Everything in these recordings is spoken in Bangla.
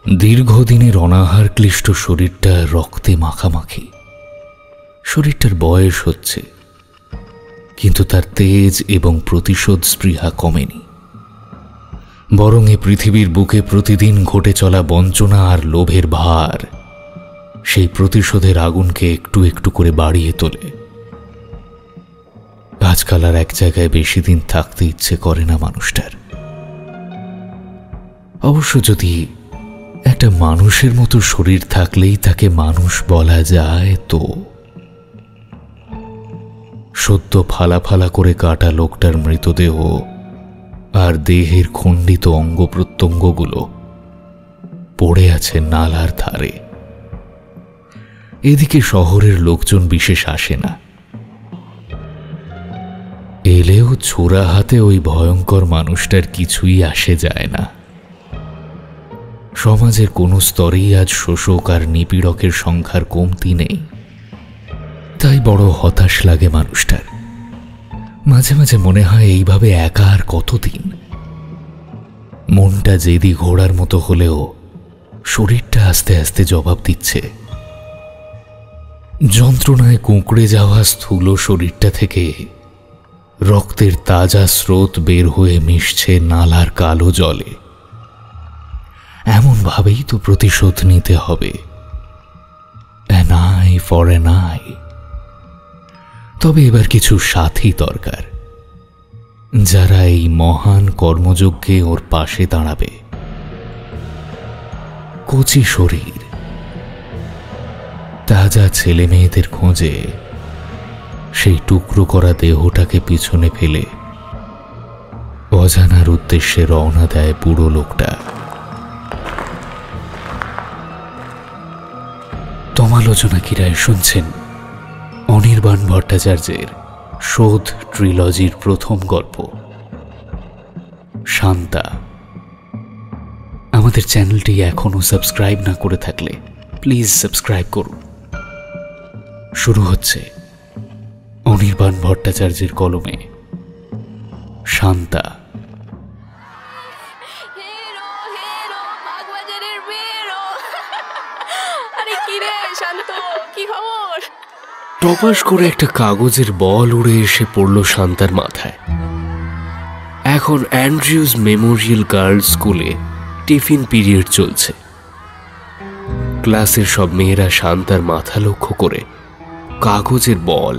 দীর্ঘদিনের অনাহার ক্লিষ্ট শরীরটা রক্তে মাখামাখি। শরীরটার বয়স হচ্ছে, কিন্তু তার তেজ এবং প্রতিশোধ স্পৃহা কমেনি। বরং এ পৃথিবীর বুকে প্রতিদিন ঘটে চলা বঞ্চনা আর লোভের ভার সেই প্রতিশোধের আগুনকে একটু একটু করে বাড়িয়ে তোলে। আজকাল আর এক জায়গায় বেশি দিন থাকতে ইচ্ছে করে না মানুষটার। অবশ্য যদি একটা মানুষের মতো শরীর থাকলেই তাকে মানুষ বলা যায়, তো সদ্য ফালা ফালা করে কাটা লোকটার মৃতদেহ আর দেহের খণ্ডিত অঙ্গ প্রত্যঙ্গগুলো পড়ে আছে নালার ধারে। এদিকে শহরের লোকজন বিশেষ আসে না, এলেও ছোড়া হাতে ওই ভয়ঙ্কর মানুষটার কিছুই আসে যায় না। সমাজের কোনো স্তরেই আজ শোষক আর নিপীড়কের সংখ্যার কমতি নেই, তাই বড় হতাশ লাগে মানুষটার। মাঝে মাঝে মনে হয় এইভাবে একা আর কতদিন। মনটা জেদি ঘোড়ার মতো হলেও শরীরটা আস্তে আস্তে জবাব দিচ্ছে। যন্ত্রণায় কুঁকড়ে যাওয়া স্থূল শরীরটা থেকে রক্তের তাজা স্রোত বের হয়ে মিশছে নালার কালো জলে। এমন ভাবেই তো প্রতিশোধ নিতে হবে, an eye for an eye। তবে এবার কিছু সাথী দরকার, যারা এই মহান কর্মযজ্ঞে ওর পাশে দাঁড়াবে। কচি শরীর, তাজা ছেলে মেয়েদের খোঁজে সেই টুকরো করা দেহটাকে পিছনে ফেলে অজানার উদ্দেশ্যে রওনা দেয় বুড়ো লোকটা। তমালোচনা কিরায় শুনছেন অনির্বাণ ভট্টাচার্যের শোধ ট্রিলজির প্রথম গল্প শান্তা। আমাদের চ্যানেলটি এখনো সাবস্ক্রাইব না করে থাকলে প্লিজ সাবস্ক্রাইব করুন। শুরু হচ্ছে অনির্বাণ ভট্টাচার্যের কলমে শান্তা। টপাস করে একটা কাগজের বল উড়ে এসে পড়ল শান্তার মাথায়। এখন অ্যান্ড্রিউজ মেমোরিয়াল গার্লস স্কুলে টিফিন পিরিয়ড চলছে। ক্লাসের সব মেয়েরা শান্তার মাথা লক্ষ্য করে কাগজের বল,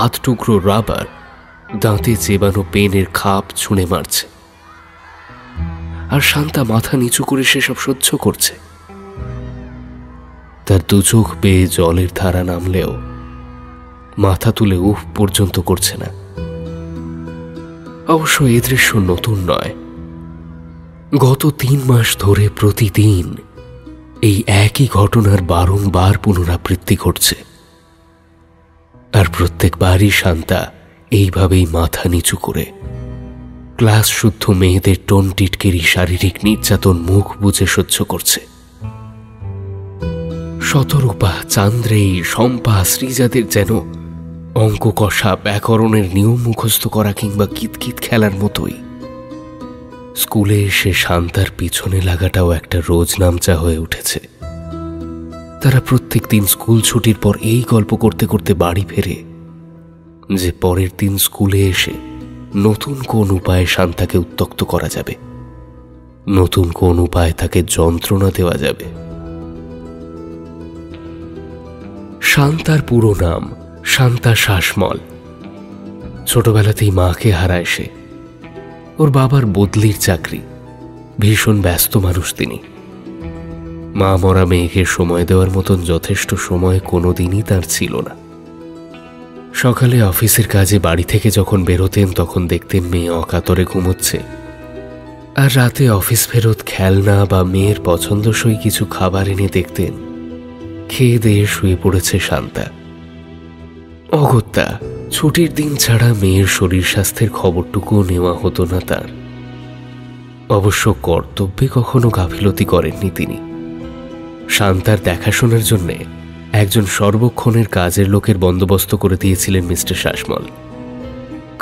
আধ টুকরো রাবার, দাঁতে চেবানো পেনের খাপ ছুঁড়ে মারছে, আর শান্তা মাথা নিচু করে সেসব সহ্য করছে। তার দু চোখ বেয়ে জলের ধারা নামলেও মাথা তুলে উফ পর্যন্ত করছে না। অবশ্য এই দৃশ্য নতুন নয়। গত 3 মাস ধরে প্রতিদিন এই একই ঘটনার বারংবার পুনরাবৃত্তি ঘটছে, আর প্রত্যেকবারই শান্তা এইভাবেই মাথা নিচু করে ক্লাস শুদ্ধ মেয়েদের টোন টিটকেরি শারীরিক নির্যাতন মুখ বুজে সহ্য করছে। শতরূপা, চান্দ্রেয়ী, শম্পা, শ্রীজাদের যেন অঙ্ক কষা, ব্যাকরণের নিয়ম মুখস্থ করা কিংবা কিতকিত খেলার মতোই। স্কুলে এসে শান্তার পিছনে লাগাটাও একটা রোজনামচা হয়ে উঠেছে। তারা প্রত্যেক দিন স্কুল ছুটির পর এই গল্প করতে করতে বাড়ি ফেরে যে পরের দিন স্কুলে এসে নতুন কোন উপায়ে শান্তাকে উত্ত্যক্ত করা যাবে, নতুন কোন উপায়ে তাকে যন্ত্রণা দেওয়া যাবে। শান্তার পুরো নাম শান্তা শাসমল। ছোটবেলাতেই মাকে হারায় সে। ওর বাবার বদলির চাকরি, ভীষণ ব্যস্ত মানুষ তিনি। মা মরা মেয়েকে সময় দেওয়ার মতন যথেষ্ট সময় কোনোদিনই তার ছিল না। সকালে অফিসের কাজে বাড়ি থেকে যখন বেরোতেন তখন দেখতেন মেয়ে অকাতরে ঘুমোচ্ছে, আর রাতে অফিস ফেরত খেলনা বা মেয়ের পছন্দসই কিছু খাবার এনে দেখতেন খেয়ে দিয়ে শুয়ে পড়েছে শান্তা। অগত্যা ছুটির দিন ছাড়া মেয়ের শরীর স্বাস্থ্যের খবরটুকুও নেওয়া হতো না তার। অবশ্য কর্তব্যে কখনো গাফিলতি করেননি তিনি। শান্তার দেখাশোনার জন্য একজন সর্বক্ষণের কাজের লোকের বন্দোবস্ত করে দিয়েছিলেন মিস্টার শাসমল।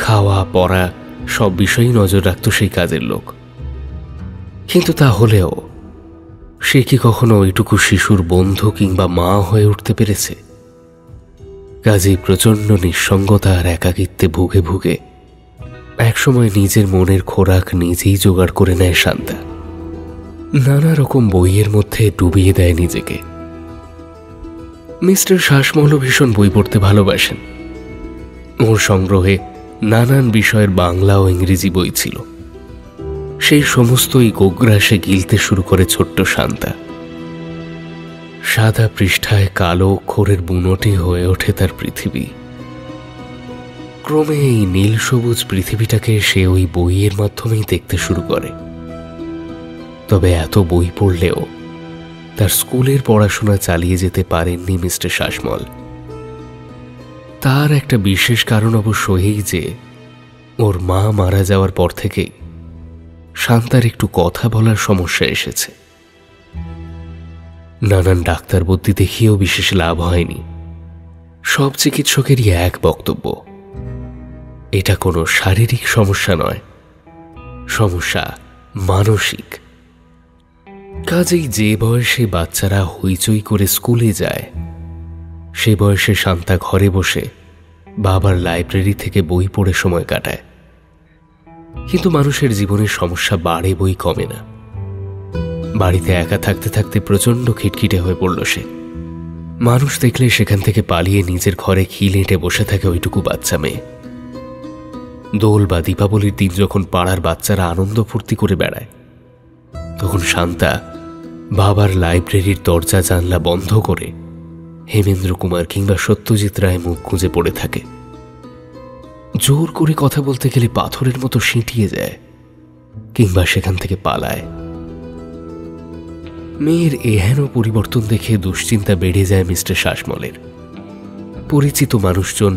খাওয়া পড়া সব বিষয়েই নজর রাখত সেই কাজের লোক। কিন্তু তা হলেও সে কি কখনো ওইটুকু শিশুর বন্ধু কিংবা মা হয়ে উঠতে পেরেছে? কাজেই প্রচণ্ড নিঃসঙ্গতা আর একাকিত্বে ভুগে ভুগে একসময় নিজের মনের খোরাক নিজেই জোগাড় করে নেয় শান্তা। নানা রকম বইয়ের মধ্যে ডুবিয়ে দেয় নিজেকে। মিস্টার শাসমলও ভীষণ বই পড়তে ভালোবাসেন। ওর সংগ্রহে নানান বিষয়ের বাংলা ও ইংরেজি বই ছিল। সেই সমস্তই গোগ্রাসে গিলতে শুরু করে ছোট্ট শান্তা। সাদা পৃষ্ঠায় কালো অক্ষরের বুনোটি হয়ে ওঠে তার পৃথিবী। ক্রমে এই নীল সবুজ পৃথিবীটাকে সে ওই বইয়ের মাধ্যমেই দেখতে শুরু করে। তবে এত বই পড়লেও তার স্কুলের পড়াশোনা চালিয়ে যেতে পারেননি মিস্টার শাসমল। তার একটা বিশেষ কারণ অবশ্য এই যে ওর মা মারা যাওয়ার পর থেকেই শান্তার একটু কথা বলার সমস্যা এসেছে। নানান ডাক্তার বুদ্ধি দেখিয়েও বিশেষ লাভ হয়নি। সব চিকিৎসকেরই এক বক্তব্য, এটা কোনো শারীরিক সমস্যা নয়, সমস্যা মানসিক। কাজেই যে বয়সে বাচ্চারা হইচই করে স্কুলে যায়, সে বয়সে শান্তা ঘরে বসে বাবার লাইব্রেরি থেকে বই পড়ে সময় কাটায়। কিন্তু মানুষের জীবনের সমস্যা বাড়ে বই কমে না। বাড়িতে একা থাকতে থাকতে প্রচণ্ড খিটখিটে হয়ে পড়ল সে। মানুষ দেখলে সেখান থেকে পালিয়ে নিজের ঘরে খিল এঁটে বসে থাকে ওইটুকু বাচ্চা মেয়ে। দোল বা দীপাবলির দিন যখন পাড়ার বাচ্চারা আনন্দ ফুর্তি করে বেড়ায়, তখন শান্তা বাবার লাইব্রেরির দরজা জানলা বন্ধ করে হেমেন্দ্র কুমার কিংবা সত্যজিৎ রায় মুখ গুঁজে পড়ে থাকে। জোর করে কথা বলতে গেলে পাথরের মতো সিঁটিয়ে যায় কিংবা সেখান থেকে পালায়। মেয়ের এহেন পরিবর্তন দেখে দুশ্চিন্তা বেড়ে যায় মিস্টার শাসমলের। পরিচিত মানুষজন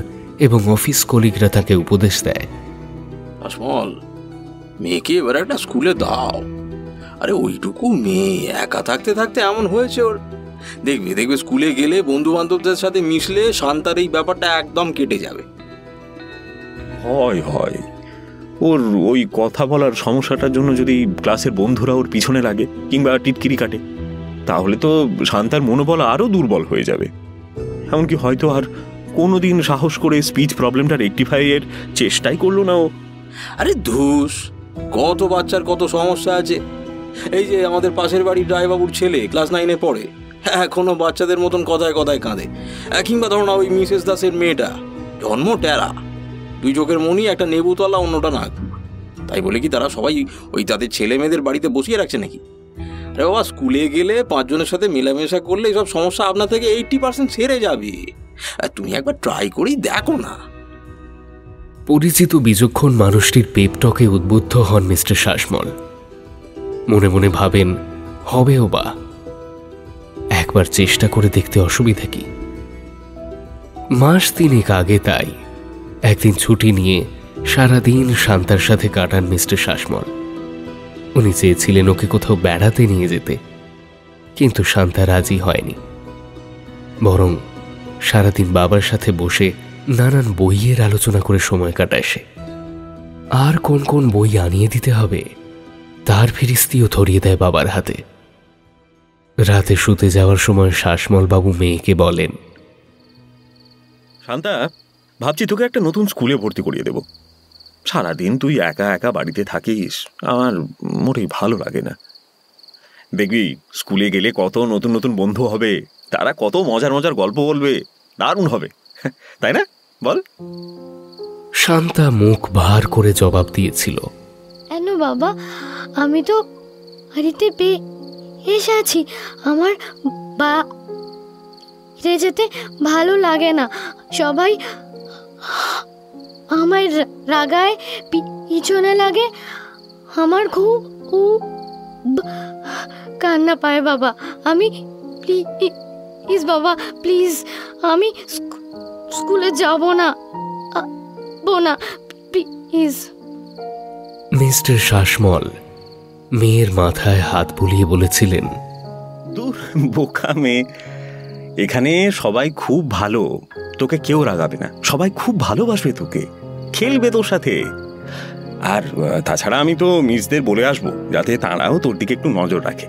এবং অফিস কলিগরা তাকে উপদেশ দেয়, শাসমল, মেয়েকে এবার একটা স্কুলে দাও। আরে ওইটুকু মেয়ে একা থাকতে থাকতে এমন হয়েছে ওর। দেখবে দেখবে স্কুলে গেলে বন্ধু বান্ধবদের সাথে মিশলে শান্তার এই ব্যাপারটা একদম কেটে যাবে। হয় হয়, ওর ওই কথা বলার সমস্যাটার জন্য যদি ক্লাসের বন্ধুরা ওর পিছনে লাগে কিংবা টিটকিরি কাটে, তাহলে তো শান্তার মনোবল আরও দুর্বল হয়ে যাবে। এমনকি হয়তো আর কোনোদিন সাহস করে স্পিচ প্রবলেমটা রেকটিফাইয়ের চেষ্টাই করলো না ও। আরে ধুস, কত বাচ্চার কত সমস্যা আছে। এই যে আমাদের পাশের বাড়ির রায়বাবুর ছেলে ক্লাস 9-এ পড়ে, এখনো বাচ্চাদের মতন কথায় কথায় কাঁদে। কিংবা ধরো না ওই মিসেস দাসের মেয়েটা, জন্ম টেরা, দুই চোখের মনি, একটা নেবুতলা অন্যটা নাক। তাই বলে কি তারা সবাই ওই তাদের ছেলে মেয়েদের বাড়িতে বসিয়ে রাখছে নাকি? আরে বাবা, স্কুলে গেলে 5 জনের সাথে মেলামেশা করলে এইসব সমস্যা আপনার থেকে 80% সেরে যাবে। তুমি একবার ট্রাই করেই দেখো না। পরিচিত বিচক্ষণ মানুষটির পেপটকে উদ্বুদ্ধ হন মিস্টার শাসমল। মনে মনে ভাবেন, হবেও বা, একবার চেষ্টা করে দেখতে অসুবিধা কি। মাস 3 আগে তাই একদিন ছুটি নিয়ে সারাদিন শান্তার সাথে কাটান মিস্টার শাসমল। উনি চেয়েছিলেন ওকে কোথাও বেড়াতে নিয়ে যেতে, কিন্তু শান্তা রাজি হয়নি। বরং সারাদিন বাবার সাথে বসে নানান বইয়ের আলোচনা করে সময় কাটায় সে। আর কোন কোন বই আনিয়ে দিতে হবে তার ফিরিস্তিও ধরিয়ে দেয় বাবার হাতে। রাতে শুতে যাওয়ার সময় শাসমল বাবু মেয়েকে বলেন, শান্তা, ভাবছি তোকে একটা নতুন স্কুলে ভর্তি করিয়ে দেব। সারাদিন তুই একা একা বাড়িতে থাকিস, আমার মোটেই ভালো লাগে না। দেখবি স্কুলে গেলে কত নতুন নতুন বন্ধু হবে, তারা কত মজার মজার গল্প বলবে, দারুণ হবে, তাই না বল? শান্তা মুখ ভার করে জবাব দিয়েছিল, কেন বাবা, আমি তো বাড়িতে এসে আছি। আমার বাইরে যেতে ভালো লাগে না। সবাই আমায় রাগায়, পিছনে লাগে। আমার খুব কান্না পায় বাবা। আমি প্লিজ বাবা, প্লিজ, আমি স্কুলে যাব না প্লিজ। মিস্টার শাসমল মেয়ের মাথায় হাত বুলিয়ে বলেছিলেন, দূর বোকা মেয়ে, এখানে সবাই খুব ভালো, তোকে কেউ রাগাবে না, সবাই খুব ভালোবাসবে তোকে, খেলবে তোর সাথে। আর তাছাড়া আমি তো মিসদের বলে আসবো যাতে তারাও তোর দিকে একটু নজর রাখে।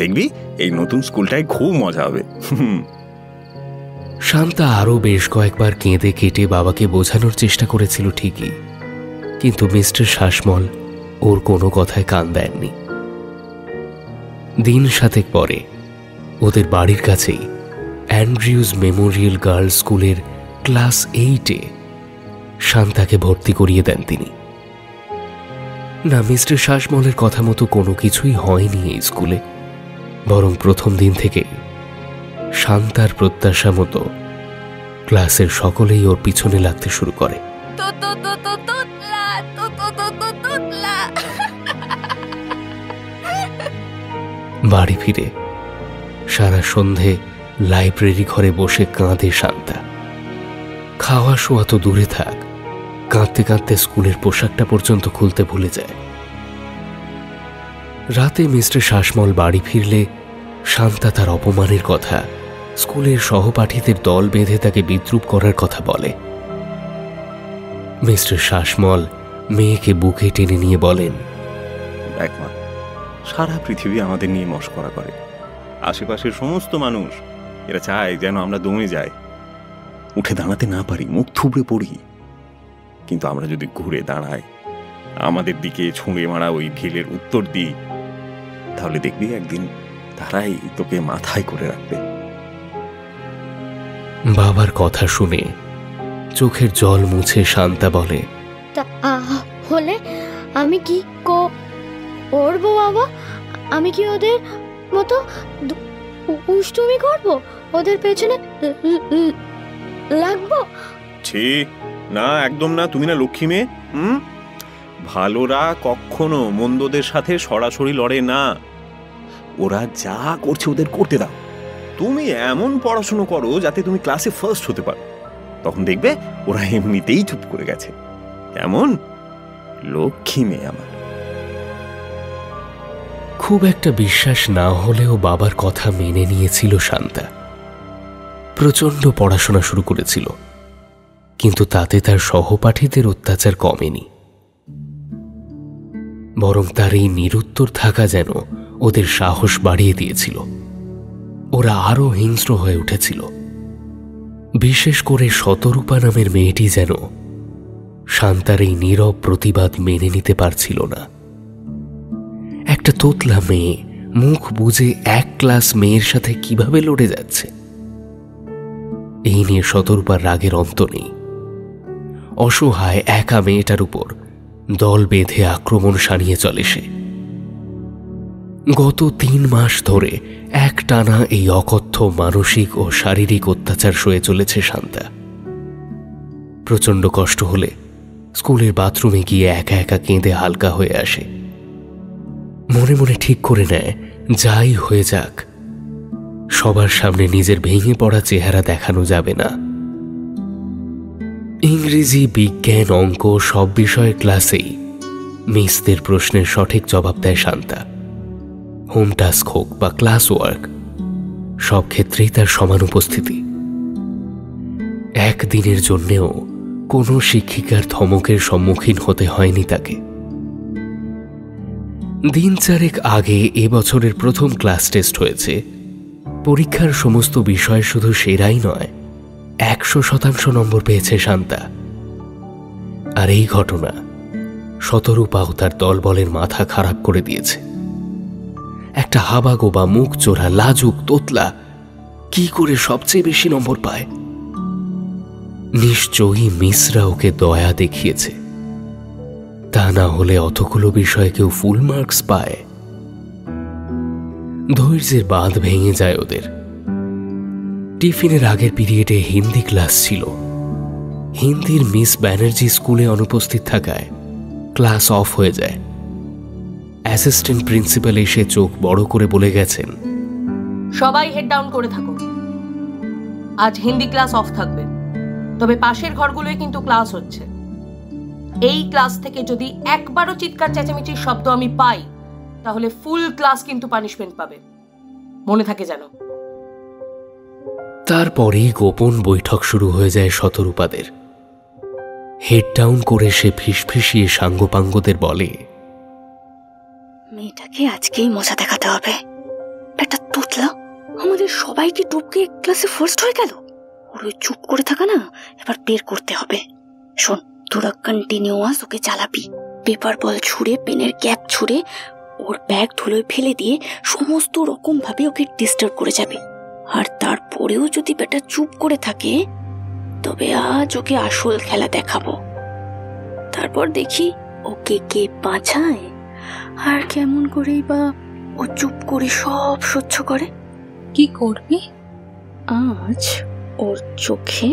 দেখবি এই নতুন স্কুলটায় খুব মজা হবে। শান্তা আরও বেশ কয়েকবার কেঁদে কেটে বাবাকে বোঝানোর চেষ্টা করেছিল ঠিকই, কিন্তু মিস্টার শাসমল ওর কোনো কথায় কান দেননি। দিন 7 পরে ওদের বাড়ির কাছেই অ্যান্ড্রিউজ মেমোরিয়াল গার্লস স্কুলের ক্লাস 8-এ শান্তাকে ভর্তি করিয়ে দেন তিনি। না, মিস্টার শাসমলের কথা মতো কোনো কিছুই হয়নি এই স্কুলে, বরং প্রথম দিন থেকে শান্তার প্রত্যাশা মতো ক্লাসের সকলেই ওর পিছনে লাগতে শুরু করে। বাড়ি ফিরে সারা সন্ধে লাইব্রেরি ঘরে বসে কাঁদে শান্তা। খাওয়া শোয়া তো দূরে থাক, কাঁদতে কাঁদতে স্কুলের পোশাকটা পর্যন্ত খুলতে ভুলে যায়। রাতে মিস্টার শাসমল বাড়ি ফিরলে শান্তা তার অপমানের কথা, স্কুলের সহপাঠীদের দল বেঁধে তাকে বিদ্রূপ করার কথা বলে। মিস্টার শাসমল মেয়েকে বুকে টেনে নিয়ে বলেন, দেখ মা, সারা পৃথিবী আমাদের নিয়ে মশকরা করে, আশেপাশের সমস্ত মানুষ এরা চায় যেন আমরা দমে যাই, উঠে দাঁড়াতে না পারি, মুখ থুবড়ে পড়ি। কিন্তু আমরা যদি ঘুরে দাঁড়াই, আমাদের দিকে ছুঁড়ে মারা ওই ঢিলের উত্তর দিই, তাহলে দেখবি একদিন তারাই তোকে মাথায় করে রাখবে। বাবার কথা শুনে চোখের জল মুছে শান্তা বলে, হলে আমি কি করবো বাবা? আমি কি ওদের মতো উষ্টুমি করবো? ওদের পেছনে লাগবো? ছি না, একদম না। তুমি না লক্ষ্মী মেয়ে? ভালোরা কখনো মন্দদের সাথে সরাসরি লড়ে না। ওরা যা করছে ওদের করতে দাও। তুমি এমন পড়াশুনো করো যাতে তুমি ক্লাসে ফার্স্ট হতে পারো, তখন দেখবে ওরা এমনিতেই চুপ করে গেছে। কেমন লক্ষ্মী মেয়ে আমার। খুব একটা বিশ্বাস না হলেও বাবার কথা মেনে নিয়েছিল শান্তা। প্রচণ্ড পড়াশোনা শুরু করেছিল, কিন্তু তাতে তার সহপাঠীদের অত্যাচার কমেনি, বরং তার এই নিরুত্তর থাকা যেন ওদের সাহস বাড়িয়ে দিয়েছিল। ওরা আরো হিংস্র হয়ে উঠেছিল। বিশেষ করে শতরূপা নামের মেয়েটি যেন শান্তার এই নীরব প্রতিবাদ মেনে নিতে পারছিল না। একটা তোতলা মেয়ে মুখ বুজে এক ক্লাস মেয়ের সাথে কিভাবে লড়ে যাচ্ছে, এই নিয়ে শতরূপার রাগের অন্ত নেই। অসহায় একা মেয়েটার উপর দল বেঁধে আক্রমণ সানিয়ে চলে সে। গত 3 মাস ধরে একটানা এই অকথ্য মানসিক ও শারীরিক অত্যাচার সয়ে চলেছে শান্তা। প্রচণ্ড কষ্ট হলে স্কুলের বাথরুমে গিয়ে একা একা কেঁদে হালকা হয়ে আসে। মনে মনে ঠিক করে নেয়, যাই হয়ে যাক, সবার সামনে নিজের ভেঙে পড়া চেহারা দেখানো যাবে না। ইংরেজি, বিজ্ঞান, অঙ্ক সব বিষয়ের ক্লাসেই মিসদের প্রশ্নের সঠিক জবাব দেয় শান্তা। হোম টাস্ক হোক বা ক্লাস ওয়ার্ক, সব ক্ষেত্রেই তার সমান উপস্থিতি। একদিনের জন্যেও কোনো শিক্ষিকার ধমকের সম্মুখীন হতে হয়নি তাকে। দিন 4 আগে এবছরের প্রথম ক্লাস টেস্ট হয়েছে। পরীক্ষার সমস্ত বিষয় শুধু সেরাই নয়, 100% নম্বর পেয়েছে শান্তা। আর এই ঘটনা শতরূপাও তার দলবলের মাথা খারাপ করে দিয়েছে। একটা হাবাগোবা, মুখ চোরা, লাজুক তোতলা কি করে সবচেয়ে বেশি নম্বর পায়? নিশ্চয়ই মিসরা ওকে দয়া দেখিয়েছে, তা না হলে অতগুলো বিষয়ে কেউ ফুল মার্কস পায়? ধৈর্যের বাঁধ ভেঙে যায় ওদের। টিফিনের আগের পিরিয়ডে হিন্দি ক্লাস ছিল। হিন্দির মিস ব্যানার্জি স্কুলে অনুপস্থিত থাকায় ক্লাস অফ হয়ে যায়। অ্যাসিস্ট্যান্ট প্রিন্সিপাল এসে চোখ বড় করে বলে গেছেন, সবাই হেড ডাউন করে থাকো, আজ হিন্দি ক্লাস অফ থাকবে। তবে পাশের ঘরগুলোয় কিন্তু ক্লাস হচ্ছে। এই ক্লাস থেকে যদি একবারও চিৎকার চেঁচামেচির শব্দ আমি পাই, তাহলে ফুল ক্লাস কিন্তু পানিশমেন্ট পাবে, মনে থাকে যেন। তারপরেই গোপন বৈঠক শুরু হয়ে যায় শতরূপাদের। হেড ডাউন করে সে ফিসফিসিয়ে সাঙ্গপাঙ্গদের বলে, মেয়েটাকে আজকেই মজা দেখাতে হবে। সবাইকে টপকে ক্লাসে ফার্স্ট হয়ে গেল। ওর ওই চুপ করে থাকা না এবার বের করতে হবে। শোন, তোরা কন্টিনিউয়াস ওকে চালাবি। পেপার বল ছুঁড়ে, পেনের ক্যাপ ছুঁড়ে, ওর ব্যাগ ধুলোয় ফেলে দিয়ে সমস্ত রকম ভাবে ওকে ডিস্টার্ব করে যাবে। আর তারপরেও যদি বেটা চুপ করে থাকে, তবে আজ ওকে আসল খেলা দেখাবো। তারপর দেখি ওকে কে বাঁচায় আর কেমন করেই বা ও চুপ করে সব সহ্য করে। কি করবি? আজ ওর চোখে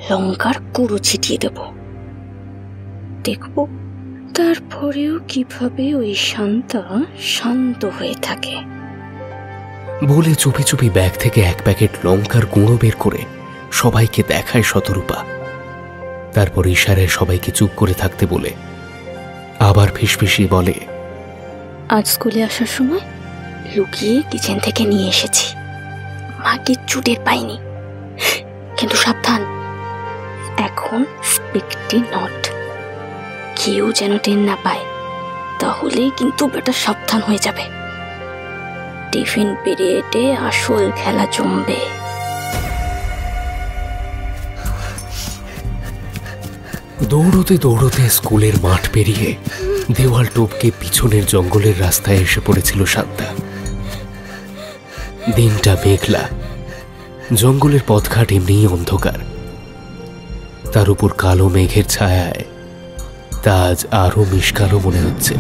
লঙ্কার গুঁড়ো ছিটিয়ে দেব, দেখব তারপরেও কিভাবে ওই শান্তা শান্ত হয়ে থাকে। বলে চুপি চুপি ব্যাগ থেকে এক প্যাকেট লঙ্কার গুঁড়ো বের করে সবাইকে দেখায় শতরূপা। তারপর ইশারায় সবাইকে চুপ করে থাকতে বলে আবার ফিসফিসিয়ে বলে, আজ স্কুলে আসার সময় লুকিয়ে কিচেন থেকে নিয়ে এসেছি। মা কিচ্ছু টের পাইনি, কিন্তু সাবধান, এখন স্পিকটি নট, কেউ যেন টের না পায়, তাহলে কিন্তু বেটা সাবধান হয়ে যাবে। টিফিন পিরিয়ডে আসল খেলা জমবে। দৌড়তে দৌড়তে স্কুলের মাঠ পেরিয়ে দেওয়াল টপকে পিছনের জঙ্গলের রাস্তায় এসে পড়েছিল শান্তা। দিনটা মেঘলা, জঙ্গলের পথঘাট এমনিই অন্ধকার, তার উপর কালো মেঘের ছায়ায় তা আজ আরো মিশকালো মনে হচ্ছে।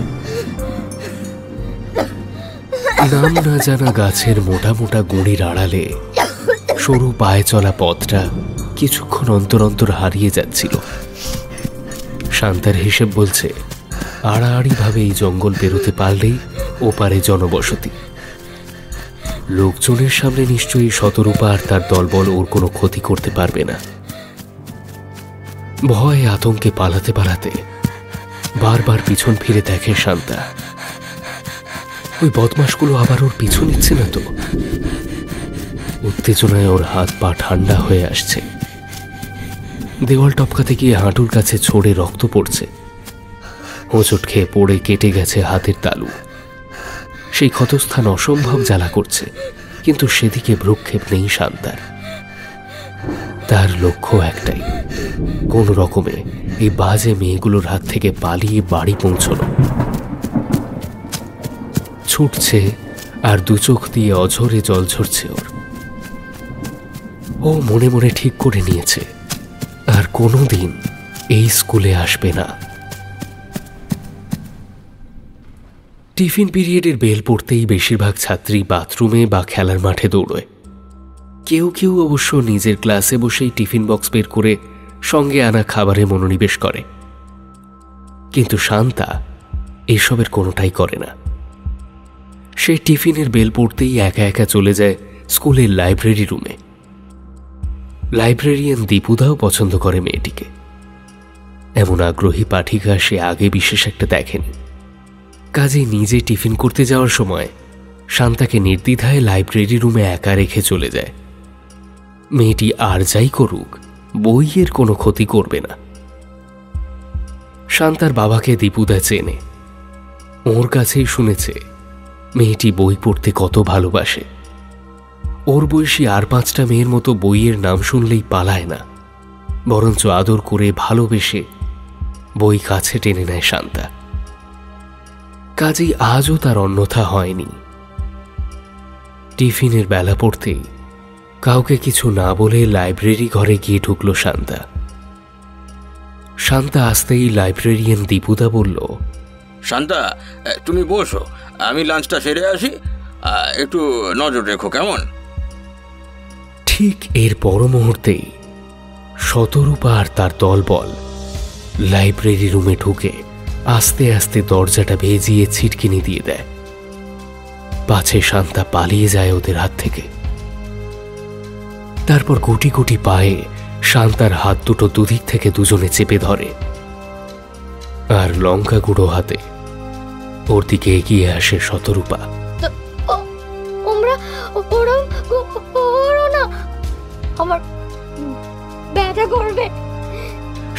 নাম না জানা গাছের মোটা মোটা গুঁড়ির আড়ালে সরু পায়ে চলা পথটা কিছুক্ষণ অন্তর অন্তর হারিয়ে যাচ্ছিল। শান্তার হিসেব বলছে আড়াআড়ি ভাবে এই জঙ্গল পেরোতে পারলেই ওপারে জনবসতি। লোকজনের সামনে নিশ্চয়ই শতরূপা আর তার দলবল ওর কোনো ক্ষতি করতে পারবে না। ভয় আতঙ্কে পালাতে পালাতে বারবার পিছন ফিরে দেখে শান্তা, ওই বদমাশগুলো আবার ওর পিছু নিচ্ছে না তো? উত্তেজনায় ওর হাত পা ঠান্ডা হয়ে আসছে। দেওয়াল টপকাতে গিয়ে হাঁটুর কাছে ছড়ে রক্ত পড়ছে। হোঁচট খেয়ে পড়ে কেটে গেছে হাতের তালু। সেই ক্ষতস্থান অসম্ভব জ্বালা করছে, কিন্তু সেদিকে ভ্রুক্ষেপ নেই শান্তার। তার লক্ষ্য একটাই, কোন রকমে এই বাজে মেয়েগুলোর হাত থেকে পালিয়ে বাড়ি পৌঁছানো। ছুটছে আর দু চোখ দিয়ে অঝরে জল ঝরছে ওর। ও মনে মনে ঠিক করে নিয়েছে আর কোনোদিন এই স্কুলে আসবে না। টিফিন পিরিয়ডের বেল পড়তেই বেশিরভাগ ছাত্রী বাথরুমে বা খেলার মাঠে দৌড়য়। কেউ কেউ অবশ্য নিজের ক্লাসে বসেই টিফিন বক্স বের করে সঙ্গে আনা খাবারে মনোনিবেশ করে, কিন্তু শান্তা এসবের কোনোটাই করে না। সে টিফিনের বেল পড়তেই একা একা চলে যায় স্কুলের লাইব্রেরি রুমে। লাইব্রেরিয়ান দীপুদাও পছন্দ করে মেয়েটিকে। এমন আগ্রহী পাঠিকা সে আগে বিশেষ একটা দেখেনি। কাজে নিজে টিফিন করতে যাওয়ার সময় শান্তাকে নির্দ্বিধায় লাইব্রেরি রুমে একা রেখে চলে যায়। মেয়েটি আর যাই করুক, বইয়ের কোনো ক্ষতি করবে না। শান্তার বাবাকে দীপুদা চেনে, ওর কাছেই শুনেছে মেয়েটি বই পড়তে কত ভালোবাসে। ওর বয়সী আর 5টা মেয়ের মতো বইয়ের নাম শুনলেই পালায় না, বরঞ্চ আদর করে ভালোবেসে বই কাছে টেনে নেয় শান্তা। কাজেই আজও তার অন্যথা হয়নি। টিফিনের বেলা পড়তেই কাউকে কিছু না বলে লাইব্রেরি ঘরে গিয়ে ঢুকল শান্তা। শান্তা আসতেই লাইব্রেরিয়ান দীপুদা বলল, শান্তা, তুমি বসো, আমি লাঞ্চটা সেরে আসি, একটু নজর রেখো কেমন। ঠিক এর পর মুহূর্তেই শতরূপা আর তার দলবল লাইব্রেরি রুমে ঢুকে আস্তে আস্তে দরজাটা ভেজিয়ে ছিটকিনি দিয়ে দেয়, পাছে শান্তা পালিয়ে যায় ওদের হাত থেকে। তারপর গুটি গুটি পায়ে শান্তার হাত দুটো দুদিক থেকে দুজনে চেপে ধরে, আর লঙ্কা গুঁড়ো হাতে ওর দিকে এগিয়ে আসে শতরূপা। আমার ব্যথা করবে।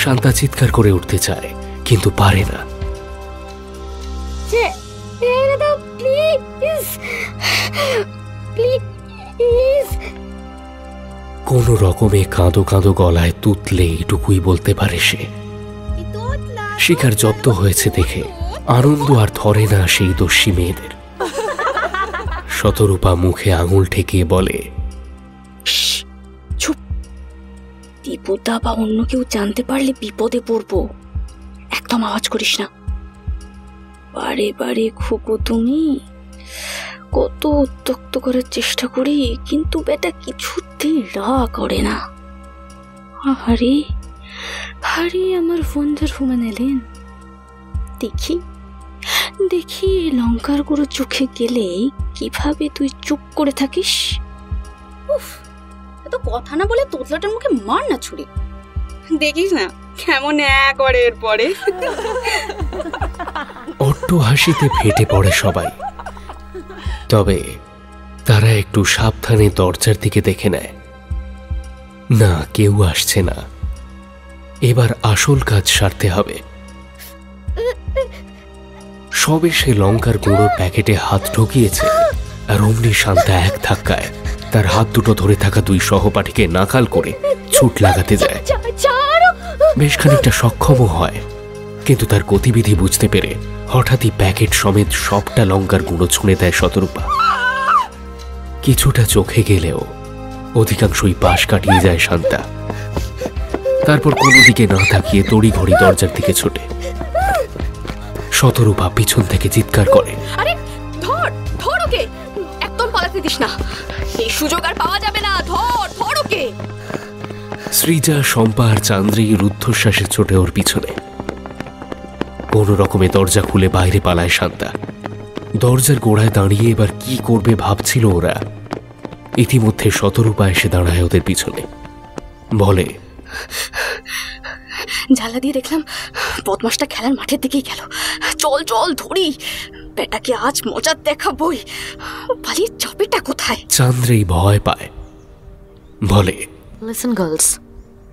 শান্তা চিৎকার করে উঠতে চায়, কিন্তু পারে না। প্লিজ প্লিজ কোনো রকমে কাঁদো কাঁদো গলায় তুতলে এটুকুই বলতে পারে সে। শিকার জব্দ হয়েছে দেখে আনন্দ আর ধরে না সেই দস্যি মেয়েদের। শতরূপা মুখে আঙুল ঠেকিয়ে বলে, চুপ, দীপুদা বা অন্য কেউ জানতে পারলে বিপদে পড়বো, একদম আওয়াজ করিস না। বারে বারে খোকো তুমি, কত উত্তক্ত করার চেষ্টা করি কিন্তু বেটা কিছুতেই রা করে না। আরে আরে আমার বন্ধুর এলেন, দেখি দেখি লঙ্কার গুঁড়ো চোখে গেলে কিভাবে তুই চুপ করে থাকিস। উফ, এত কথা না বলে তোতলাটার মুখে মার না ছুরি, দেখিস না কেমন করে এরপরে। অট্ট হাসিতে ফেটে পড়ে সবাই। তবে তারা একটু সাবধানে দরজার দিকে দেখে নেয়। না, কেউ আসছে না। এবার আসল কাজ সারতে হবে। সবে সে লঙ্কার গুঁড়োর প্যাকেটে হাত ঢুকিয়েছে আর অমনি শান্তা এক ধাক্কায় তার হাত দুটো ধরে থাকা দুই সহপাঠীকে নাকাল করে ছুট লাগাতে যায়। বেশ খানিকটা সক্ষমও হয়, কিন্তু তার গতিবিধি বুঝতে পেরে হঠাৎই প্যাকেট সমেত সবটা লঙ্কার গুঁড়ো ছুঁড়ে দেয় শতরূপা। কিছুটা চোখে গেলেও অধিকাংশই পাশ কাটিয়ে যায় শান্তা। তারপর কোনো দিকে না তাকিয়ে তড়িঘড়ি দরজার দিকে ছোটে। শতরূপা পিছন থেকে চিৎকার করে, আরে ধর ধর ওকে, একদম পালাতে দিস না, এই সুযোগ আর পাওয়া যাবে না, ধর ধর ওকে। সৃজা, শম্পা আর চান্দ্রী রুদ্ধশ্বাসে ছোটে ওর পিছনে। কোনো রকমে দরজা খুলে বাইরে পালায় শান্তা। দরজার গোড়ায় দাঁড়িয়ে এবার কি করবে ভাবছিল ওরা। ইতিমধ্যে শতরূপা এসে দাঁড়ায় ওদের পিছনে, বলে, জ্বালা দিয়ে দেখলাম বদমাসটা খেলার মাঠের দিকেই গেল, চল চল ধরি, বেটাকে আজ মজা দেখাবই। পালিয়ে চাপেটা কোথায়? চান্দ্রী ভয় পায়, বলে, লিসেন গার্লস,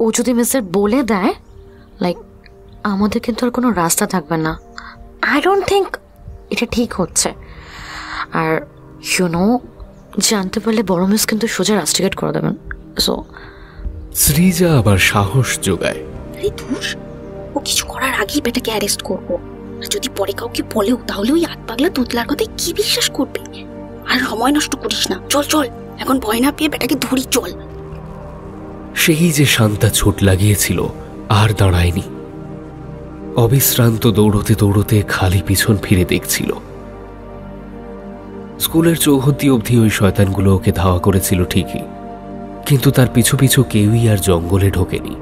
ও যদি মিস্টার বলে দেয়, লাইক আমাদের কিন্তু আর কোনো রাস্তা থাকবে না। আই ডোন্ট থিঙ্ক এটা ঠিক হচ্ছে। আর ইউনো, জানতে পারলে বড় মিস কিন্তু সোজা রাস্টিকেট করে দেবেন। সো সৃজা আবার সাহস যোগায়, আরে ধুস, ও কিছু করার আগেই বেটাকে অ্যারেস্ট করবো। আর যদি পরে কাউকে বলেও তাহলে ওই আট পাগলা তোতলার কথায় কি বিশ্বাস করবে? আর সময় নষ্ট করিস না, চল চল, এখন ভয় না পেয়ে বেটাকে ধরি, চল। সেই যে শান্তা ছুট লাগিয়েছিল আর দাঁড়ায়নি। অবিশ্রান্ত দৌড়তে দৌড়তে খালি পিছন ফিরে দেখছিল। স্কুলের চৌহদ্দি অবধি ওই শয়তানগুলো ওকে ধাওয়া করেছিল ঠিকই, কিন্তু তার পিছু পিছু কেউই আর জঙ্গলে ঢোকেনি।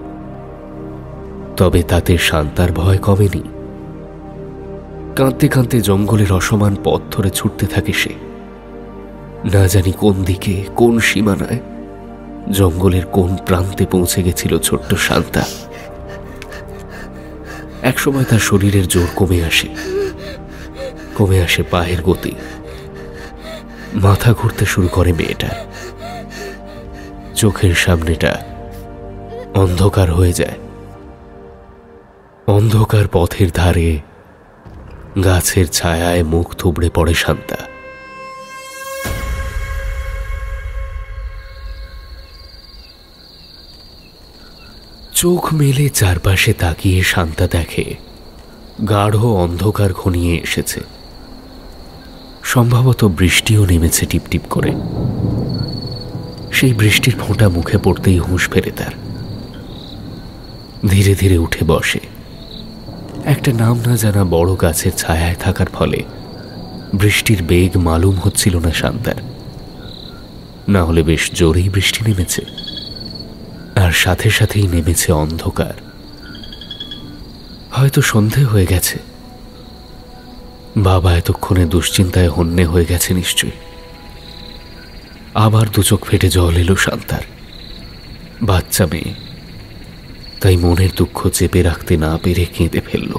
তবে তাতে শান্তার ভয় কমেনি। কাঁদতে কাঁদতে জঙ্গলের অসমান পথ ধরে ছুটতে থাকে সে। না জানি কোন দিকে, কোন সীমানায়, জঙ্গলের কোন প্রান্তে পৌঁছে গেছিল ছোট্ট শান্তা। একসময় তার শরীরের জোর কমে আসে পায়ের গতি, মাথা ঘুরতে শুরু করে মেয়েটা। চোখের সামনেটা অন্ধকার হয়ে যায়। অন্ধকার পথের ধারে গাছের ছায়ায় মুখ থুবড়ে পড়ে শান্তা। চোখ মেলে চারপাশে তাকিয়ে শান্তা দেখে গাঢ় অন্ধকার ঘনিয়ে এসেছে। সম্ভবত বৃষ্টিও নেমেছে টিপটিপ করে। সেই বৃষ্টির ফোঁটা মুখে পড়তেই হুঁশ ফেরে তার। ধীরে ধীরে উঠে বসে। একটা নাম না জানা বড় গাছের ছায়ায় থাকার ফলে বৃষ্টির বেগ মালুম হচ্ছিল না শান্তার। না হলে বেশ জোরেই বৃষ্টি নেমেছে, আর সাথে সাথেই নেমেছে অন্ধকার। হয়তো সন্ধে হয়ে গেছে। বাবা এতক্ষণে দুশ্চিন্তায় হন্যে হয়ে গেছে নিশ্চয়ই। আবার দু চোখ ফেটে জল এলো শান্তার। বাচ্চা মেয়ে, তাই মনের দুঃখ চেপে রাখতে না পেরে কেঁদে ফেলল।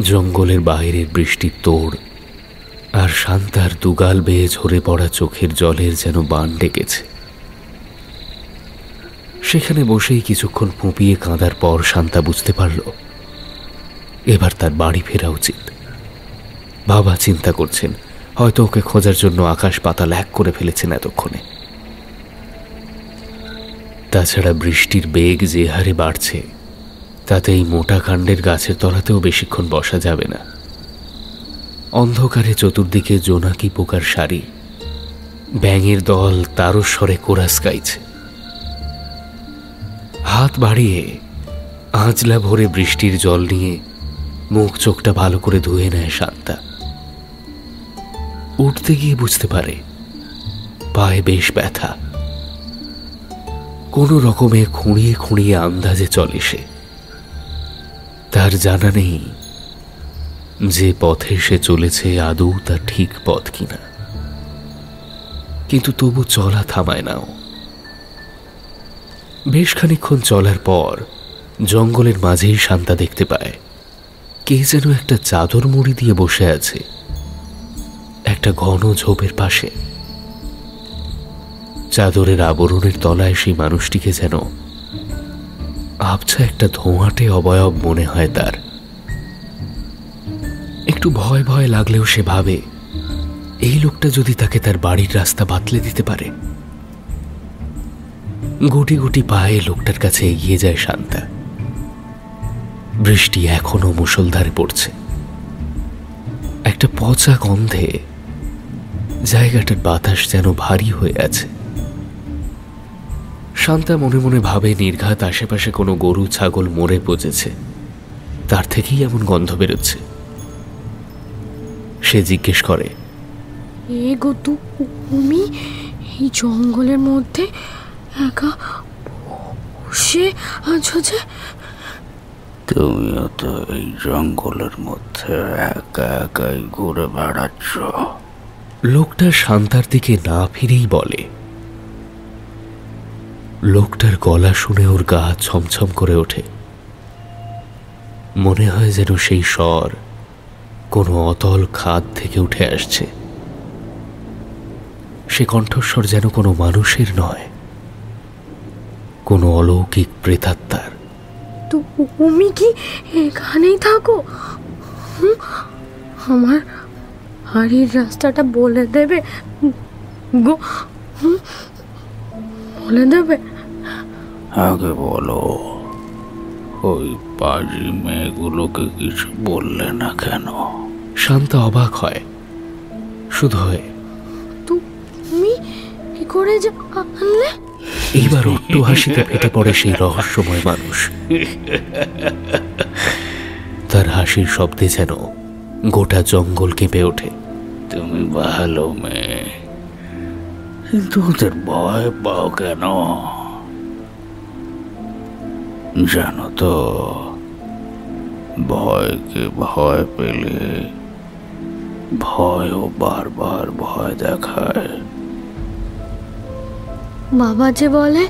জঙ্গলের বাইরের বৃষ্টির তোড় আর শান্তার দুগাল বেয়ে ঝরে পড়া চোখের জলের যেন বান ডেকেছে। সেখানে বসেই কিছুক্ষণ ফুঁপিয়ে কাঁদার পর শান্তা বুঝতে পারল এবার তার বাড়ি ফেরা উচিত। বাবা চিন্তা করছেন, হয়তো ওকে খোঁজার জন্য আকাশ পাতাল এক করে ফেলেছেন এতক্ষণে। তাছাড়া বৃষ্টির বেগ যে হারে বাড়ছে তাতে এই মোটা কাণ্ডের গাছের তলাতেও বেশিক্ষণ বসা যাবে না। অন্ধকারে চতুর্দিকে জোনাকি পোকার সারি, ব্যাঙের দল তারস্বরে কোরাস গাইছে। হাত বাড়িয়ে আঁচলা ভরে বৃষ্টির জল নিয়ে মুখ চোখটা ভালো করে ধুয়ে নেয় শান্তা। উঠতে গিয়ে বুঝতে পারে পায়ে বেশ ব্যথা। কোনো রকমে খুঁড়িয়ে খুঁড়িয়ে আন্দাজে চলে সে। তার জানা নেই যে পথে সে চলেছে আদৌ তা ঠিক পথ কিনা, কিন্তু তবু চলা থামায় নাও। বেশ খানিকক্ষণ চলার পর জঙ্গলের মাঝেই শান্তা দেখতে পায় কে যেন একটা চাদর মুড়ি দিয়ে বসে আছে একটা ঘন ঝোপের পাশে। চাদরের আবরণের তলায় সেই মানুষটিকে যেন আবছা একটা ধোঁয়াটে অবয়ব মনে হয় তার। একটু ভয় ভয় লাগলেও সে ভাবে এই লোকটা যদি তাকে তার বাড়ির রাস্তা বাতলে দিতে পারে। গুটি গুটি পায়ে লোকটার কাছে এগিয়ে যায় শান্তা। বৃষ্টি এখনো মুষলধারে পড়ছে। একটা পচা গন্ধে জায়গাটার বাতাস যেন ভারী হয়ে আছে। শান্তা মনে মনে ভাবে নির্ঘাত আশেপাশে কোনো গরু ছাগল মরে পচেছে, তার থেকেই এমন গন্ধ বেরোচ্ছে। সে জিজ্ঞেস করে, এ গো তুমি এই জঙ্গলের মধ্যে একা বসে আছো যে? তুমিও তো এই জঙ্গলের মধ্যে একা একাই ঘুরে বেড়াচ্ছ। লোকটা শান্তার দিকে না ফিরেই বলে। লোকটার গলা শুনে ওর গা ছমছম করে ওঠে। মনে হয় যেন সেই স্বর কোনো অতল খাদ থেকে উঠে আসছে। সে কণ্ঠস্বর যেন কোনো মানুষের নয়, কোনো অলৌকিক প্রেতাত্মার। তুমি কি এখানেই থাকো? আমার বাড়ির রাস্তাটা বলে দেবে গো, বলে দেবে? আগে বলো, ওই পাজি মেয়েগুলোকে কিছু বললে না কেন? শান্তা অবাক হয়, শুধু হয়ে তুমি কি করে জানলে? এইবার অট্ট হাসিতে ফেটে পড়ে সেই রহস্যময় মানুষ। তার হাসির শব্দে যেন গোটা জঙ্গল কেঁপে ওঠে। তুমি ভালো মেয়ে, কিন্তু ওদের ভয় পাও কেন? জানো তো, ভয়কে ভয় পেলে ভয়ও বারবার ভয় দেখায়। বাবা যে বলে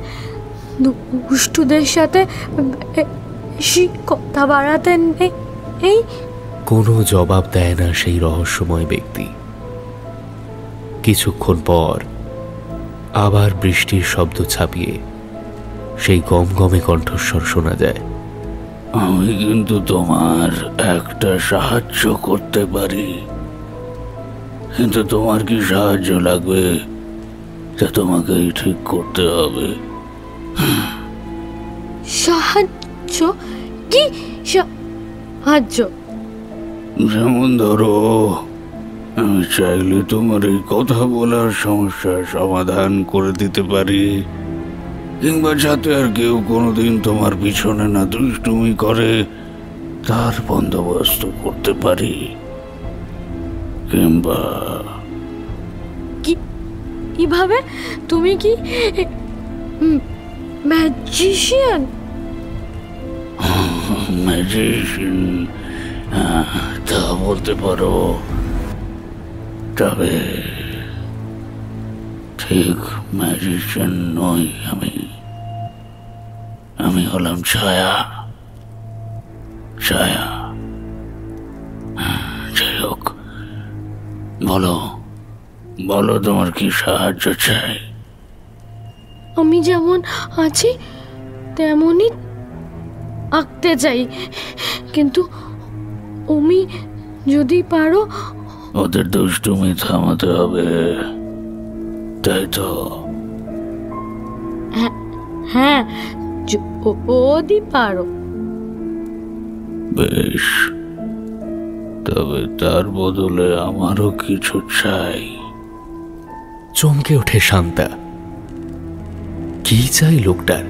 দুষ্টুদের সাথে বেশি কথা বাড়াতে নেই। কোনো জবাব দেয় না সেই রহস্যময় ব্যক্তি। কিছুক্ষণ পর আবার বৃষ্টির শব্দ ছাপিয়ে সেই গমগমে কণ্ঠস্বর শোনা যায়। আমি কিন্তু তোমার একটা সাহায্য করতে পারি, কিন্তু তোমার কি সাহায্য লাগবে তা তোমাকেই ঠিক করতে হবে। সাহায্য? কি সাহায্য? যেমন ধরো, আমি চাইলে তোমার এই কথা বলার সমস্যার সমাধান করে দিতে পারি, কিংবা যাতে আর কেউ কোনোদিন তোমার পিছনে না দুষ্টুমি করে তার বন্দোবস্ত করতে পারি, কিংবা কিভাবে? তুমি কি ম্যাজিশিয়ান? ম্যাজিশিয়ান তা বলতে পারো, তবে ঠিক ম্যাজিশিয়ান নই। আমি হলাম ছায়া। ছায়া। যাই হোক, বলো বলো তোমার কি সাহায্য চাই? আমি যেমন আছি তেমনই আঁকতে চাই, কিন্তু তুমি যদি পারো। ওদের দুষ্টুমি থামাতে হবে, তাই তো? হ্যাঁ যদি পারো। বেশ, তবে তার বদলে আমারও কিছু চাই। চমকে ওঠে শান্তা। কি চাই লোকটার?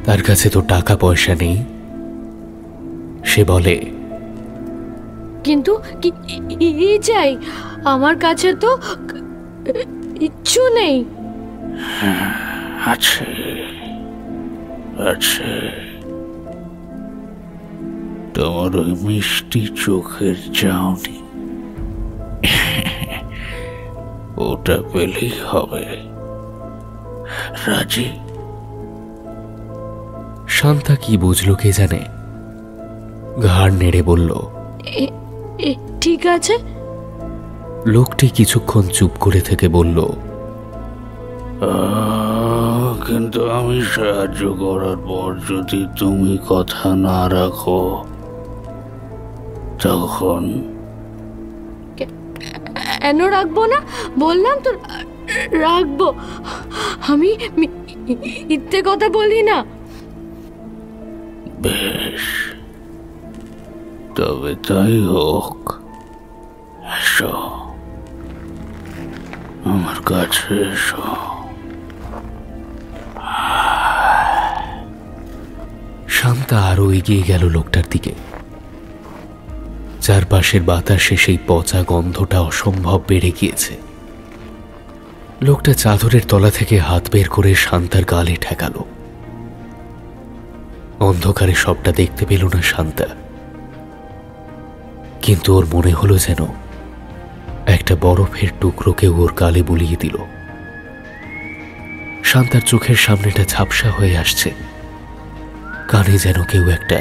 তার কাছে তো টাকা পয়সা নেই। সে বলে, কিন্তু কি চাই? আমার কাছে তো কিচ্ছু নেই। আছে আছে, তোমার ওই মিষ্টি চোখের চাউনি, ওটা পেলেই হবে। রাজি? শান্তা কি বুঝলো কে জানে, ঘাড় নেড়ে বলল, ঠিক আছে। লোকটি কিছুক্ষণ চুপ করে থেকে বলল, কিন্তু আমি সাহায্য করার পর যদি তুমি কথা না রাখো তখন? কেন রাখবো না? বললাম তো রাখবো। আমি মিথ্যে কথা বলি না। বেশ, তবে তাই হোক। এসো আমার কাছে, এসো। শান্তা আরো এগিয়ে গেল লোকটার দিকে। চারপাশের বাতাসে সেই পচা গন্ধটা অসম্ভব বেড়ে গিয়েছে। লোকটা চাদরের তলা থেকে হাত বের করে শান্তার গালে ঠেকালো। অন্ধকারে সবটা দেখতে পেল না শান্তা, কিন্তু ওর মনে হলো যেন একটা বরফের টুকরোকে ওর গালে বুলিয়ে দিল। শান্তার চোখের সামনেটা ঝাপসা হয়ে আসছে, কানে যেন কেউ একটা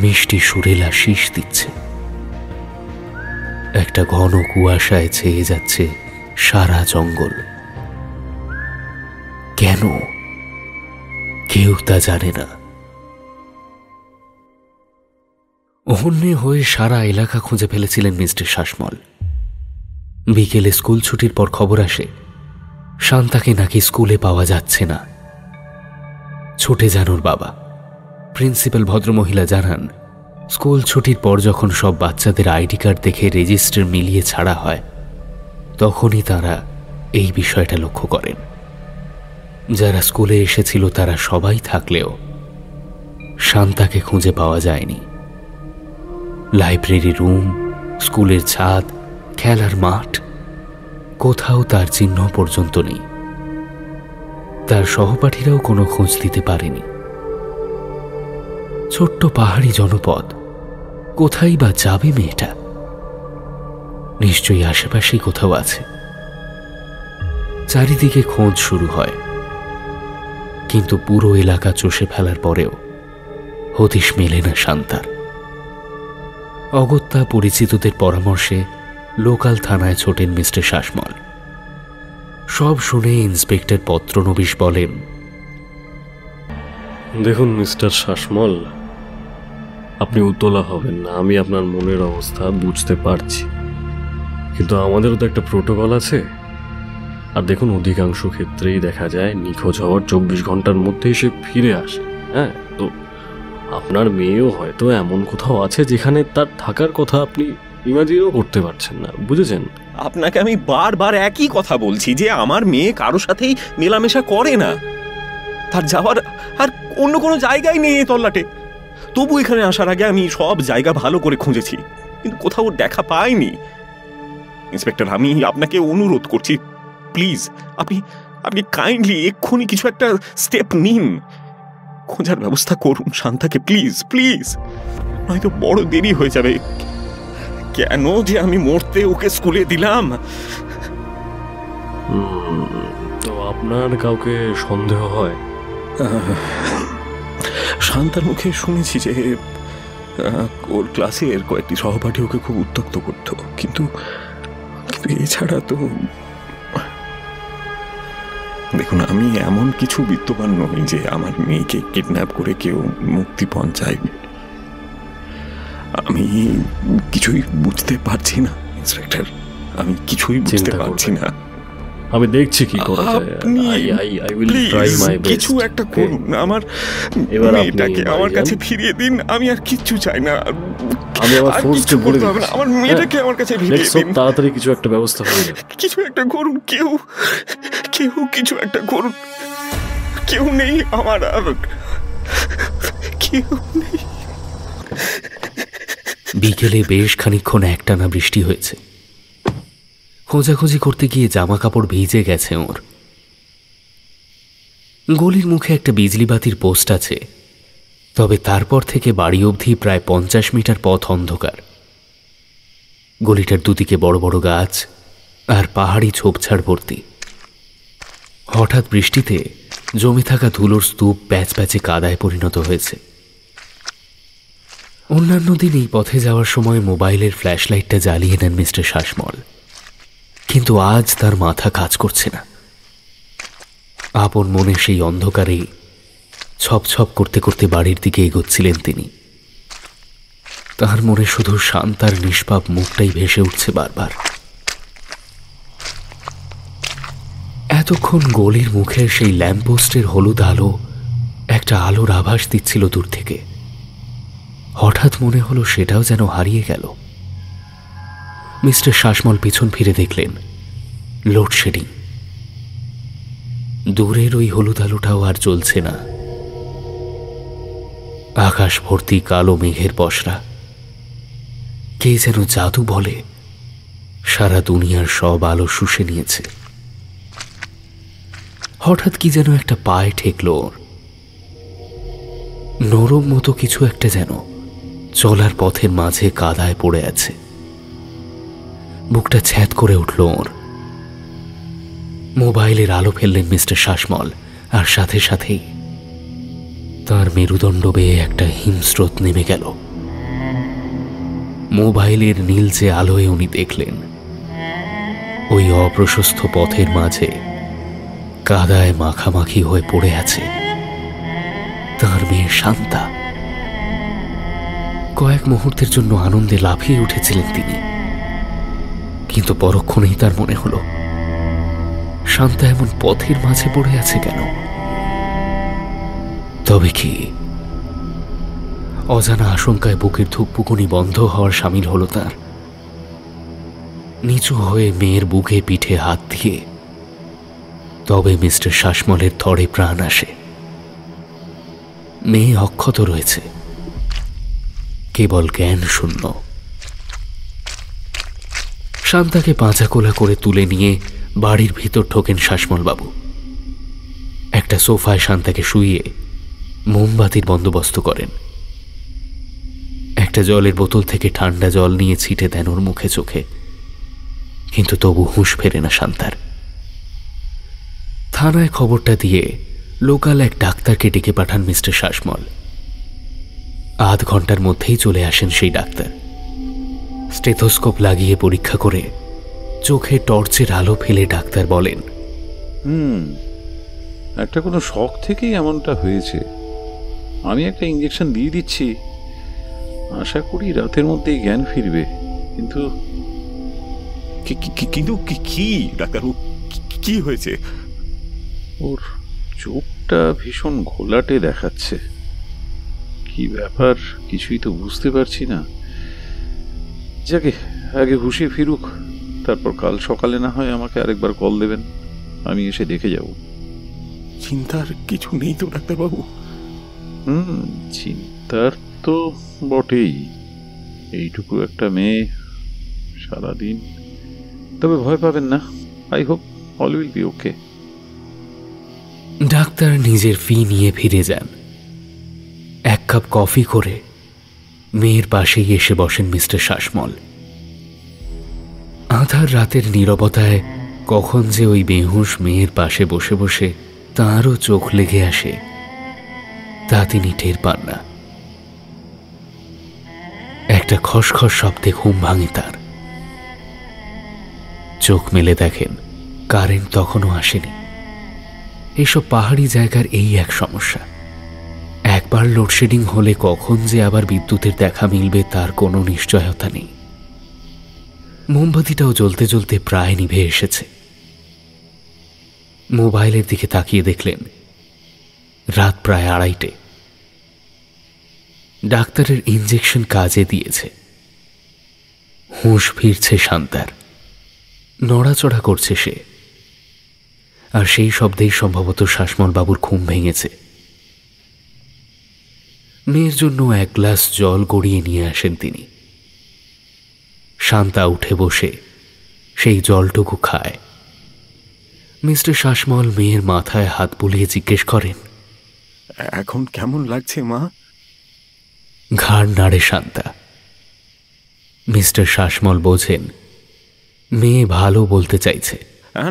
মিষ্টি সুরেলা শীষ দিচ্ছে। একটা ঘন কুয়াশায় ছেয়ে যাচ্ছে সারা জঙ্গল। কেন? কেউ তা জানে না। অহন্যে হয়ে সারা এলাকা খুঁজে ফেলেছিলেন মিস্টার শাসমল। বিকেলে স্কুল ছুটির পর খবর আসে শান্তাকে নাকি স্কুলে পাওয়া যাচ্ছে না। ছুটে যান ওর বাবা। প্রিন্সিপাল ভদ্রমহিলা জানান, স্কুল ছুটির পর যখন সব বাচ্চাদের আইডি কার্ড দেখে রেজিস্টার মিলিয়ে ছাড়া হয়, তখনই তারা এই বিষয়টা লক্ষ্য করেন। যারা স্কুলে এসেছিল তারা সবাই থাকলেও শান্তাকে খুঁজে পাওয়া যায়নি। লাইব্রেরি রুম, স্কুলের ছাদ, খেলার মাঠ, কোথাও তার চিহ্ন পর্যন্ত নেই। তার সহপাঠীরাও কোনো খোঁজ দিতে পারেনি। ছোট্ট পাহাড়ি জনপদ, কোথায় বা যাবে মেয়েটা? নিশ্চয়ই আশেপাশেই কোথাও আছে। চারিদিকে খোঁজ শুরু হয়, কিন্তু পুরো এলাকা চষে ফেলার পরেও হদিশ মেলে না শান্তার। অগত্যা পরিচিতদের পরামর্শে লোকাল থানায় ছোটেন মিস্টার শাসমল। সব শুনে ইন্সপেক্টর পত্রনবিশ বলেন, দেখুন মিস্টার শাসমল, আপনি উতলা হবেন না। আমি আপনার মনের অবস্থা বুঝতে পারছি, কিন্তু আমাদেরও তো একটা প্রোটোকল আছে। আর দেখুন, অধিকাংশ ক্ষেত্রেই দেখা যায় নিখোঁজ হওয়ার 24 ঘন্টার মধ্যেই সে ফিরে আসে। হ্যাঁ, তো আপনার মেয়েও হয়তো এমন কোথাও আছে যেখানে তার থাকার কথা আপনি ইমাজিনও করতে পারছেন না, বুঝেছেন? আপনাকে আমি বারবার একই কথা বলছি যে আমার মেয়ে কারো সাথেই মেলামেশা করে না। তার যাওয়ার আর অন্য কোনো জায়গায় নেই এই তল্লাটে। তবু এখানে আসার আগে আমি সব জায়গা ভালো করে খুঁজেছি, কিন্তু কোথাও দেখা পাইনি। ইন্সপেক্টর, আমি আপনাকে অনুরোধ করছি, প্লিজ আপনি কাইন্ডলি এক্ষুনি কিছু একটা স্টেপ নিন। খোঁজার ব্যবস্থা করুন শান্তাকে, প্লিজ প্লিজ, নয়তো বড় দেরি হয়ে যাবে। কেন যে আমি মরতে ওকে স্কুলে দিলাম? তো আপনার কাউকে সন্দেহ হয়? শান্তার মুখে শুনেছি যে ওর ক্লাসের কয়েকটি সহপাঠী ওকে খুব উত্ত্যক্ত করত, কিন্তু এছাড়া তো দেখুন, আমি এমন কিছু বিত্তবান নই যে আমার মেয়েকে কিডন্যাপ করে কেউ মুক্তিপণ চাইবে। আমি কিছুই বুঝতে পারছি না ইন্সপেক্টর, আমি কিছুই বুঝতে পারছি না। আমি দেখছি কি করা যায়। আপনি I will try please my best. কিছু একটা করুন, আমার এবার আপনি মেয়েটাকে আমার বাড়ি কাছে যান। ফিরিয়ে দিন। আমি আর কিচ্ছু চাই না। আমি আমার আর ফোর্সকে কিছু বলে করতে হবে না, দিচ্ছি। আমার মেয়েটাকে আমার কাছে ফিরিয়ে Let's hope দিন। তাড়াতাড়ি কিছু একটা ব্যবস্থা হয়ে যাবে। কিছু একটা করুন, কেউ কিছু একটা করুন। কেউ নেই আমার, আর কেউ নেই। বিকেলে বেশ খানিকক্ষণ একটানা বৃষ্টি হয়েছে। খোঁজাখুঁজি করতে গিয়ে জামা কাপড় ভিজে গেছে ওর। গলির মুখে একটা বিজলি বাতির পোস্ট আছে, তবে তারপর থেকে বাড়ি অবধি প্রায় 50 মিটার পথ অন্ধকার। গলিটার দুদিকে বড় বড় গাছ আর পাহাড়ি ঝোপঝাড় ভর্তি। হঠাৎ বৃষ্টিতে জমে থাকা ধুলোর স্তূপ প্যাচ প্যাচে কাদায় পরিণত হয়েছে। অন্যান্য দিন এই পথে যাওয়ার সময় মোবাইলের ফ্ল্যাশ লাইটটা জ্বালিয়ে নেন মিস্টার শাসমল, কিন্তু আজ তার মাথা কাজ করছে না। আপন মনে সেই অন্ধকারেই ছপ ছপ করতে করতে বাড়ির দিকে এগোচ্ছিলেন তিনি। তার মনে শুধু শান্তার নিষ্পাপ মুখটাই ভেসে উঠছে বারবার। এতক্ষণ গলির মুখের সেই ল্যাম্পপোস্টের হলুদ আলো একটা আলোর আভাস দিচ্ছিল দূর থেকে। হঠাৎ মনে হলো সেটাও যেন হারিয়ে গেল। মিস্টার শাসমল পিছন ফিরে দেখলেন লোডশেডিং। দূরের ওই হলুদ আলোটাও আর জ্বলছে না। আকাশ ভর্তি কালো মেঘের পসরা। কে যেন জাদু বলে সারা দুনিয়ার সব আলো শুষে নিয়েছে। হঠাৎ কি যেন একটা পায়ে ঠেকল ওর। নরম মতো কিছু একটা যেন চলার পথের মাঝে কাদায় পড়ে আছে। বুকটা ছ্যাদ করে উঠল ওর। মোবাইলের আলো ফেললেন মিস্টার শাসমল, আর সাথে সাথেই তার মেরুদণ্ড বেয়ে একটা হিমস্রোত নেমে গেল। মোবাইলের নীলচে আলোয় উনি দেখলেন ওই অপ্রশস্ত পথের মাঝে কাদায় মাখামাখি হয়ে পড়ে আছে তার মেয়ে শান্তা। কয়েক মুহূর্তের জন্য আনন্দে লাফিয়ে উঠেছিলেন তিনি, কিন্তু পরক্ষণেই তার মনে হলো শান্তা এমন পথের মাঝে পড়ে আছে কেন? তবে কি অজানা আশঙ্কায় বুকের ধুকপুকুনি বন্ধ হওয়ার সামিল হলো তার। নিচু হয়ে মেয়ের বুকে পিঠে হাত দিয়ে তবে মিস্টার শাসমলের থরে প্রাণ আসে। মেয়ে অক্ষত রয়েছে, কেবল জ্ঞান শূন্য। শান্তাকে পাঁচাকোলা করে তুলে নিয়ে বাড়ির ভিতর ঢোকেন শাসমল বাবু। একটা সোফায় শান্তাকে শুইয়ে মোমবাতির বন্দোবস্ত করেন। একটা জলের বোতল থেকে ঠান্ডা জল নিয়ে ছিটে দেন ওর মুখে চোখে, কিন্তু তবু হুঁশ ফেরে না শান্তার। থানায় খবরটা দিয়ে লোকাল এক ডাক্তারকে ডেকে পাঠান মিস্টার শাসমল। আধ ঘন্টার মধ্যেই চলে আসেন সেই ডাক্তার। স্টেথোস্কোপ লাগিয়ে পরীক্ষা করে চোখে টর্চের আলো ফেলে ডাক্তার বলেন, একটা কোনো শক থেকেই এমনটা হয়েছে। আমি একটা ইঞ্জেকশন দিয়ে দিচ্ছি, আশা করি রাতের মধ্যেই জ্ঞান ফিরবে। কিন্তু কিন্তু কি ডাক্তারবাবু, কি হয়েছে? ওর চোখটা ভীষণ ঘোলাটে দেখাচ্ছে। কি ব্যাপার কিছুই তো বুঝতে পারছি না। যাকে আগে হুঁশে ফিরুক, তারপর কাল সকালে না হয় আমাকে আরেকবার কল দেবেন, আমি এসে দেখে যাব। চিন্তার কিছু নেই তো ডাক্তারবাবু? চিন্তার তো বটেই, এইটুকু একটা মেয়ে সারাদিন। তবে ভয় পাবেন না, I hope all will be okay. Doctor নিজের ফি নিয়ে ফিরে যান। এক কাপ কফি করে মেয়ের পাশেই এসে বসেন মিস্টার শাসমল। আধার রাতের নীরবতায় কখন যে ওই বেহুশ মেয়ের পাশে বসে বসে তাঁরও চোখ লেগে আসে তা তিনি টের পান না। একটা খসখস শব্দে ঘুম ভাঙে তার। চোখ মেলে দেখেন কারেন্ট তখনও আসেনি। এইসব পাহাড়ি জায়গার এই এক সমস্যা, একবার লোডশেডিং হলে কখন যে আবার বিদ্যুতের দেখা মিলবে তার কোনো নিশ্চয়তা নেই। মোমবাতিটাও জ্বলতে জ্বলতে প্রায় নিভে এসেছে। মোবাইলের দিকে তাকিয়ে দেখলেন রাত প্রায় 2:30। ডাক্তারের ইঞ্জেকশন কাজে দিয়েছে। হুঁশ ফিরছে শান্তার, নড়াচড়া করছে সে। আর সেই শব্দেই সম্ভবত শাসমল বাবুর ঘুম ভেঙেছে। মেয়ের জন্য 1 গ্লাস জল গড়িয়ে নিয়ে আসেন তিনি। শান্তা উঠে বসে সেই জলটুকু খায়। মিস্টার শাসমল মেয়ের মাথায় হাত বুলিয়ে জিজ্ঞেস করেন, এখন কেমন লাগছে মা? ঘাড় নাড়ে শান্তা। মিস্টার শাসমল বোঝেন মেয়ে ভালো বলতে চাইছে।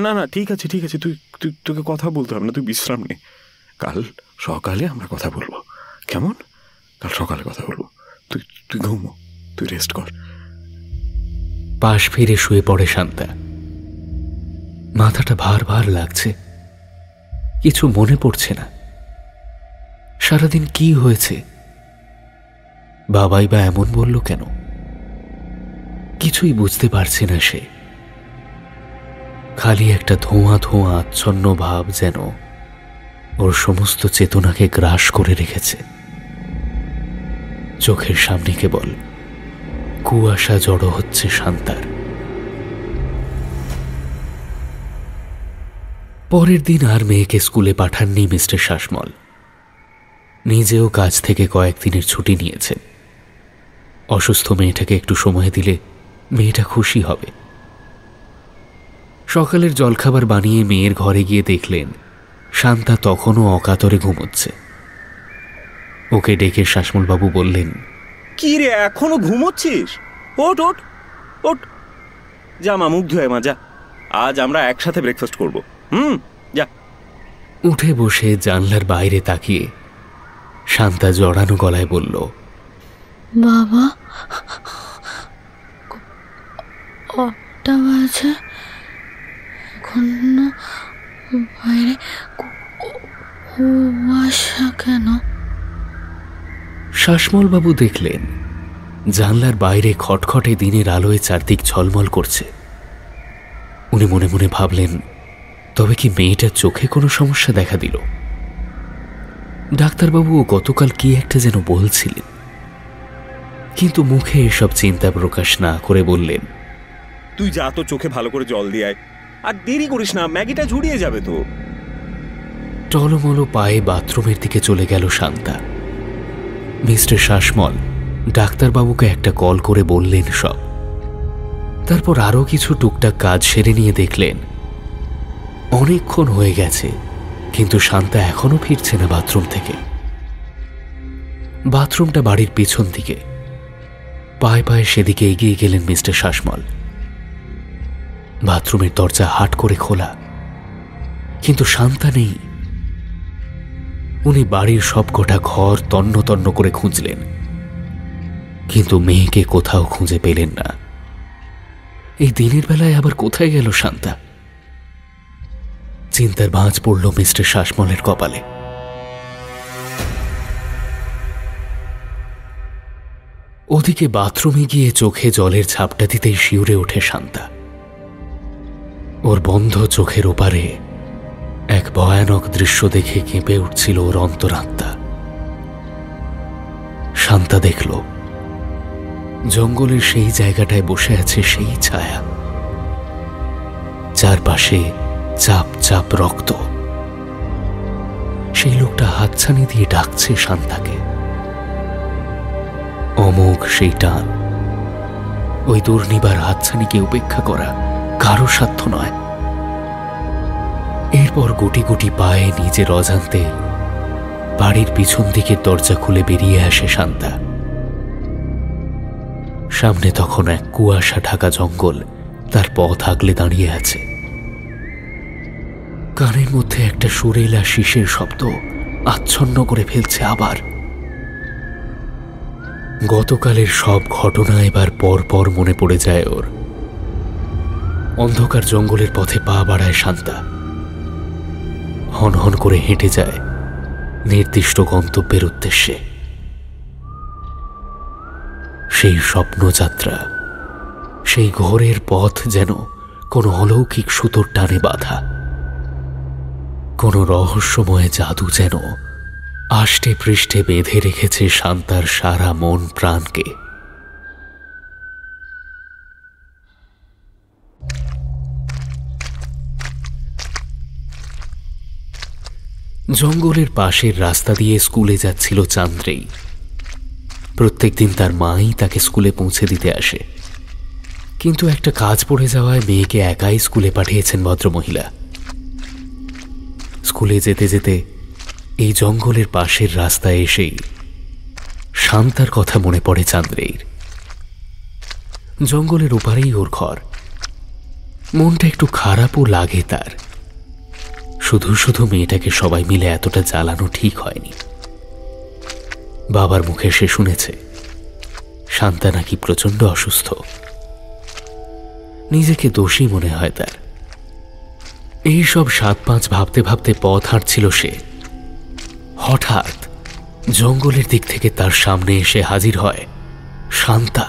না না, ঠিক আছে ঠিক আছে, তোকে কথা বলতে হবে না, তুই বিশ্রাম নে। কাল সকালে আমরা কথা বলবো, কেমন? কাল সকালে কথা বলবো, তুই ঘুমো, তুই রেস্ট কর। পাশ ফিরে শুয়ে পড়ে শান্তা। মাথাটা ভার ভার লাগছে, কিছু মনে পড়ছে না। সারাদিন কি হয়েছে, বাবাই বা এমন বলল কেন, কিছুই বুঝতে পারছে না সে। খালি একটা ধোঁয়া ধোঁয়া আচ্ছন্ন ভাব যেন ওর সমস্ত চেতনাকে গ্রাস করে রেখেছে। চোখের সামনে কেবল কুয়াশা জড়ো হচ্ছে শান্তার। পরের দিন আর মেয়েকে স্কুলে পাঠাননি মিস্টার শাসমল। নিজেও কাজ থেকে কয়েকদিনের ছুটি নিয়েছেন। অসুস্থ মেয়েটাকে একটু সময় দিলে মেয়েটা খুশি হবে। সকালের জলখাবার বানিয়ে মেয়ের ঘরে গিয়ে দেখলেন শান্তা তখনও অকাতরে ঘুমোচ্ছে। ওকে ডেকে শাসমলবাবু বললেন, কি রে, এখনো ঘুমোচ্ছিস? ওঠ ওঠ ওঠ, যা মা, মুখ ধুয়ে মা, যা। আজ আমরা একসাথে ব্রেকফাস্ট করব। যা। উঠে বসে জানলার বাইরে তাকিয়ে শান্তা জড়ানো গলায় বলল, বাবা, কটা বাজে? এখনো বাইরে কুয়াশা কেন? শাসমলবাবু দেখলেন জানলার বাইরে খটখটে দিনের আলোয় চারদিক ঝলমল করছে। উনি মনে মনে ভাবলেন, তবে কি মেয়েটার চোখে কোনো সমস্যা দেখা দিল? ডাক্তারবাবুও গতকাল কি একটা যেন বলছিলেন, কিন্তু মুখে এসব চিন্তা প্রকাশ না করে বললেন, তুই যা তো চোখে ভালো করে জল দিয়ে আয়, আর দেরি করিস না, ম্যাগিটা ঝুড়িয়ে যাবে তো। টলমলো পায়ে বাথরুমের দিকে চলে গেল শান্তা। মিস্টার শাসমল ডাক্তারবাবুকে একটা কল করে বললেন সব। তারপর আরও কিছু টুকটাক কাজ সেরে নিয়ে দেখলেন অনেকক্ষণ হয়ে গেছে, কিন্তু শান্তা এখনো ফিরছে না বাথরুম থেকে। বাথরুমটা বাড়ির পিছন দিকে। পায়ে পায়ে সেদিকে এগিয়ে গেলেন মিস্টার শাসমল। বাথরুমের দরজা হাট করে খোলা, কিন্তু শান্তা নেই। উনি বাড়ির সবকটা ঘর তন্ন তন্ন করে খুঁজলেন, কিন্তু মেয়েকে কোথাও খুঁজে পেলেন না। এই দিনের বেলায় আবার কোথায় গেল শান্তা? চিন্তার ভাঁজ পড়ল মিস্টার শাসমলের কপালে। ওদিকে বাথরুমে গিয়ে চোখে জলের ঝাপটা দিতেই শিউরে ওঠে শান্তা। ওর বন্ধ চোখের ওপারে এক ভয়ানক দৃশ্য দেখে কেঁপে উঠছিল ওর অন্তরাত্মা। শান্তা দেখল জঙ্গলের সেই জায়গাটায় বসে আছে সেই ছায়া, চারপাশে চাপ চাপ রক্ত। সেই লোকটা হাতছানি দিয়ে ডাকছে শান্তাকে। অমোঘ সেই টান। ওই দুর্নিবার হাতছানিকে উপেক্ষা করা কারো সাধ্য নয়। এরপর গুটি গুটি পায়ে নিজের অজান্তে বাড়ির পিছন দিকে দরজা খুলে বেরিয়ে আসে শান্তা। সামনে তখন এক কুয়াশা ঢাকা জঙ্গল তার পথ আগলে দাঁড়িয়ে আছে। কানের মধ্যে একটা সুরেলা শিশের শব্দ আচ্ছন্ন করে ফেলছে আবার। গতকালের সব ঘটনা এবার পর পর মনে পড়ে যায় ওর। অন্ধকার জঙ্গলের পথে পা বাড়ায় শান্তা। হনহন করে হেঁটে যায় নির্দিষ্ট গন্তব্যের উদ্দেশ্যে। সেই স্বপ্নযাত্রা, সেই ঘোরের পথ যেন কোনো অলৌকিক সুতোর টানে বাঁধা। কোনো রহস্যময় জাদু যেন আষ্টে পৃষ্ঠে বেঁধে রেখেছে শান্তার সারা মন প্রাণকে। জঙ্গলের পাশের রাস্তা দিয়ে স্কুলে যাচ্ছিল চান্দ্রেই। প্রত্যেকদিন তার মাই তাকে স্কুলে পৌঁছে দিতে আসে, কিন্তু একটা কাজ পড়ে যাওয়ায় মেয়েকে একাই স্কুলে পাঠিয়েছেন ভদ্রমহিলা। স্কুলে যেতে যেতে এই জঙ্গলের পাশের রাস্তায় এসেই শান্তার কথা মনে পড়ে চান্দ্রের। জঙ্গলের ওপারেই ওর ঘর। মনটা একটু খারাপও লাগে তার। শুধু শুধু মেয়েটাকে সবাই মিলে এতটা জ্বালানো ঠিক হয়নি। বাবার মুখে সে শুনেছে শান্তা নাকি প্রচন্ড অসুস্থ। নিজেকে দোষী মনে হয় তার। এইসব ৭-৫ ভাবতে ভাবতে পথ হাঁটছিল সে। হঠাৎ জঙ্গলের দিক থেকে তার সামনে এসে হাজির হয় শান্তা।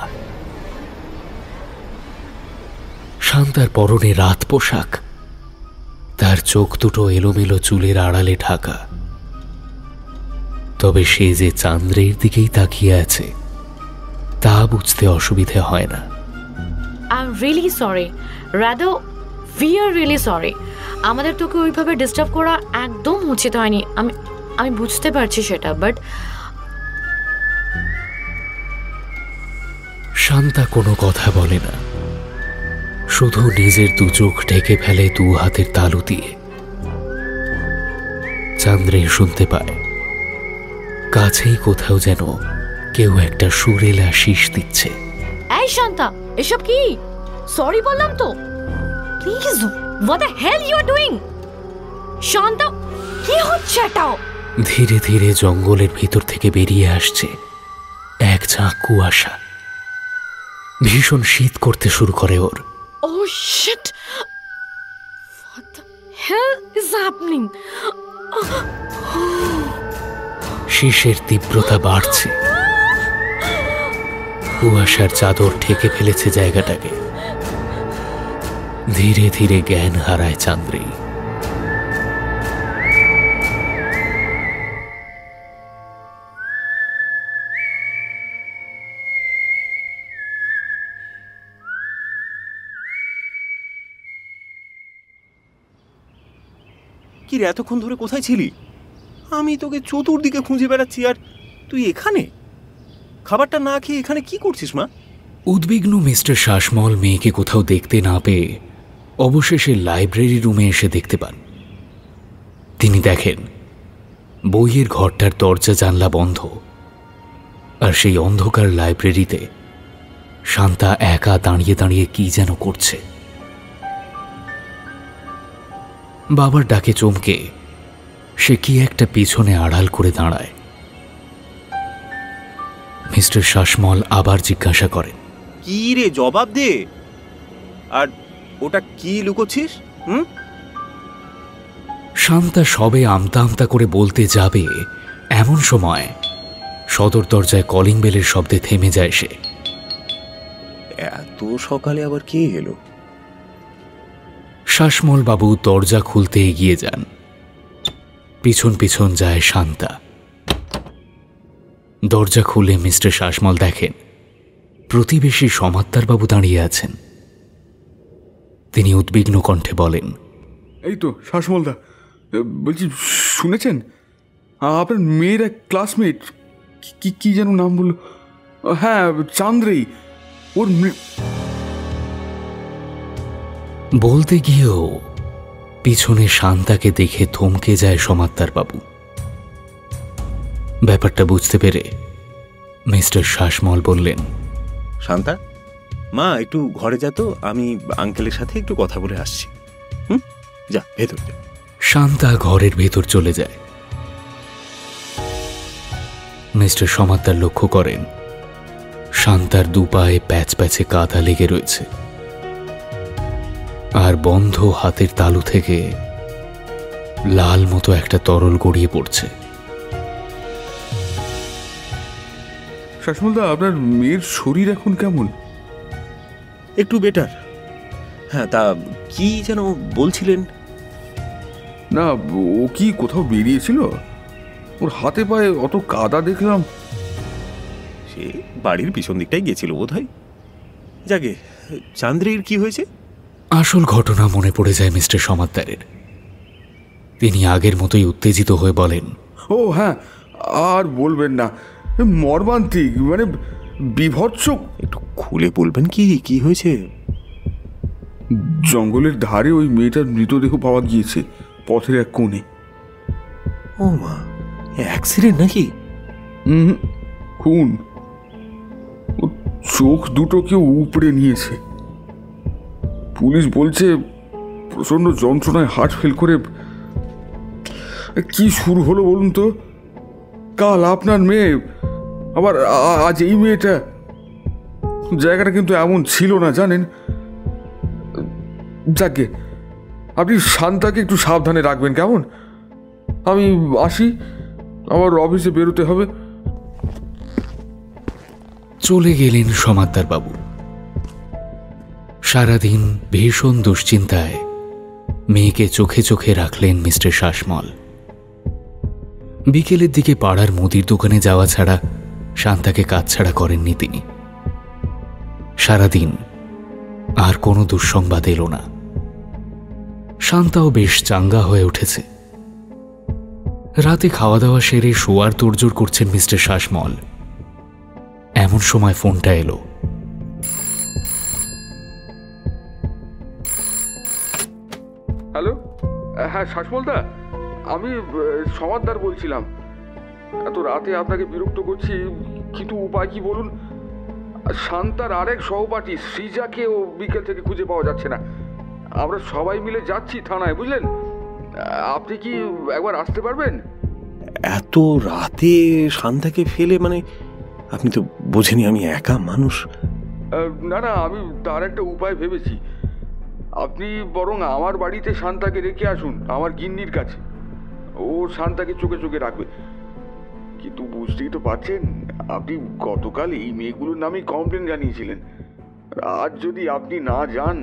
শান্তার পরনে রাত পোশাক, তার চোখ দুটো এলোমেলো চুলের আড়ালে ঢাকা। তবে সে যে চান্দ্রের দিকেই তাকিয়ে আছে তা বুঝতে অসুবিধে হয় না। I am really sorry, rather we are really sorry. আমাদের তোকে ওইভাবে ডিস্টার্ব করা একদম উচিত হয়নি। আমি বুঝতে পারছি সেটা, বাট শান্তা কোনো কথা বলে না, শুধু নিজের দু চোখ ঢেকে ফেলে দু হাতের তালু দিয়ে। চান্দ্রেই শুনতে পায় কাছেই কোথাও যেন কেউ একটা সুরেলা শীষ দিচ্ছে। এই শান্তা, এসব কি? সরি বললাম তো, please. What the hell you are doing? Shanta, কি হচ্ছে এটাও? ধীরে ধীরে জঙ্গলের ভিতর থেকে বেরিয়ে আসছে এক ঝাঁক কুয়াশা। ভীষণ শীত করতে শুরু করে ওর। Oh shit! What the hell is happening? শীষের তীব্রতা বাড়ছে। কুয়াশার চাদর ঢেকে ফেলেছে জায়গাটাকে। ধীরে ধীরে জ্ঞান হারায় চান্দ্রেই। কি রে, এতক্ষণ ধরে কোথায় ছিলি? আমি তোকে চতুর্দিকে খুঁজে বেড়াচ্ছি, আর তুই এখানে খাবারটা না খেয়ে এখানে কি করছিস মা? উদ্বিগ্ন মিস্টার শাসমল মেয়েকে কোথাও দেখতে না পেয়ে অবশেষে লাইব্রেরি রুমে এসে দেখতে পান। তিনি দেখেন বইয়ের ঘরটার দরজা জানলা বন্ধ, আর সেই অন্ধকার লাইব্রেরিতে শান্তা একা দাঁড়িয়ে দাঁড়িয়ে কি যেন করছে। বাবার ডাকে চমকে সে কি একটা পিছনে আড়াল করে দাঁড়ায়। মিস্টার শাসমল আবার জিজ্ঞাসা করেন, কি রে, জবাব দে। আর ওটা কি লুকোচ্ছিস? শান্তা সবে আমতা আমতা করে বলতে যাবে, এমন সময় সদর দরজায় কলিং বেলের শব্দে থেমে যায় সে। এত সকালে আবার কে এলো? শাসমল বাবু দরজা খুলতে এগিয়ে যান। পিছন পিছন যায় শান্তা। দরজা খুলে মিস্টার শাসমল দেখেন প্রতিবেশী সমাত্তার বাবু দাঁড়িয়ে আছেন। তিনি উদ্বিগ্ন কণ্ঠে বলেন, এই তো শাসমলদা, বলছি শুনেছেন আপনার মেয়ের এক ক্লাসমেট, কি যেন নাম বললো, হ্যাঁ চান্দ্রেই, ওর বলতে গিয়েও পিছনে শান্তাকে দেখে থমকে যায় সমাত্তার বাবু। ব্যাপারটা বুঝতে পেরে মিস্টার শাসমল বললেন, শান্তা মা, একটু ঘরে যা তো, আমি আঙ্কেলের সাথে একটু কথা বলে আসছি। যা ভেতর যা। শান্তা ঘরের ভেতর চলে যায়। মিস্টার সমাত্তার লক্ষ্য করেন শান্তার দুপায়ে প্যাচ প্যাচে কাদা লেগে রয়েছে, আর বন্ধ হাতের তালু থেকে লাল মতো একটা তরল গড়িয়ে পড়ছে। শাসমলদা, আপনার মেয়ের শরীর এখন কেমন? একটু বেটার। হ্যাঁ, তা কি যেন বলছিলেন? না, ও কি কোথাও বেরিয়েছিল? ওর হাতে পায়ে অত কাদা দেখলাম। সে বাড়ির পিছন দিকটাই গেছিল বোধ হয়। যাকে চান্দ্রীর কি হয়েছে? আসল ঘটনা মনে পড়ে যায় মিস্টার সমাদ্দারের। তিনি আগের মতোই উত্তেজিত হয়ে বলেন, ও হ্যাঁ, আর বলবেন না, মর্মান্তিক, মানে বিভৎস। একটু খুলে বলবেন কি কি হয়েছে? জঙ্গলের ধারে ওই মেয়েটার মৃতদেহ পাওয়া গিয়েছে, পথের এক কোণে। ও মা, অ্যাক্সিডেন্ট নাকি? খুন। ও চোখ দুটো কেউ উপড়ে নিয়েছে। পুলিশ বলছে প্রচন্ড যন্ত্রণায় হার্ট ফেল করে। কি শুরু হলো বলুন তো? কাল আপনার মেয়ে, আবার আজ এই মেয়েটা। জায়গাটা কিন্তু এমন ছিল না জানেন। যাকে আপনি শান্তাকে একটু সাবধানে রাখবেন, কেমন? আমি আসি, আমার অফিসে বেরোতে হবে। চলে গেলেন সমাদ্দার বাবু। সারাদিন ভীষণ দুশ্চিন্তায় মেয়েকে চোখে চোখে রাখলেন মিস্টার শাসমল। বিকেলের দিকে পাড়ার মুদির দোকানে যাওয়া ছাড়া শান্তাকে কাছছাড়া করেননি তিনি। সারাদিন আর কোনো দুঃসংবাদ এলো না। শান্তাও বেশ চাঙ্গা হয়ে উঠেছে। রাতে খাওয়া দাওয়া সেরে শোয়ার তোড়জোড় করছেন মিস্টার শাসমল। এমন সময় ফোনটা এলো। হ্যালো, হ্যাঁ শাসমলদা, আমি সমাদ্দার বলছিলাম। এত রাতে আপনাকে বিরক্ত করছি, কিন্তু উপায় কি বলুন? শান্তার আরেক সহপাঠী সৃজাকে ও বিকেল থেকে খুঁজে পাওয়া যাচ্ছে না। আমরা সবাই মিলে যাচ্ছি থানায়, বুঝলেন? আপনি কি একবার আসতে পারবেন? এত রাতে শান্তাকে ফেলে? মানে আপনি তো বোঝেনি আমি একা মানুষ। না না, আমি তার একটা উপায় ভেবেছি। আপনি বরং আমার বাড়িতে শান্তাকে রেখে আসুন, আমার গিন্নির কাছে। ও শান্তাকে চোখে চোখে রাখবে। কিন্তু বুঝতেই তো পারছেন, আপনি গতকাল এই মেয়েগুলোর নামেই কমপ্লেন জানিয়েছিলেন। আজ যদি আপনি না যান,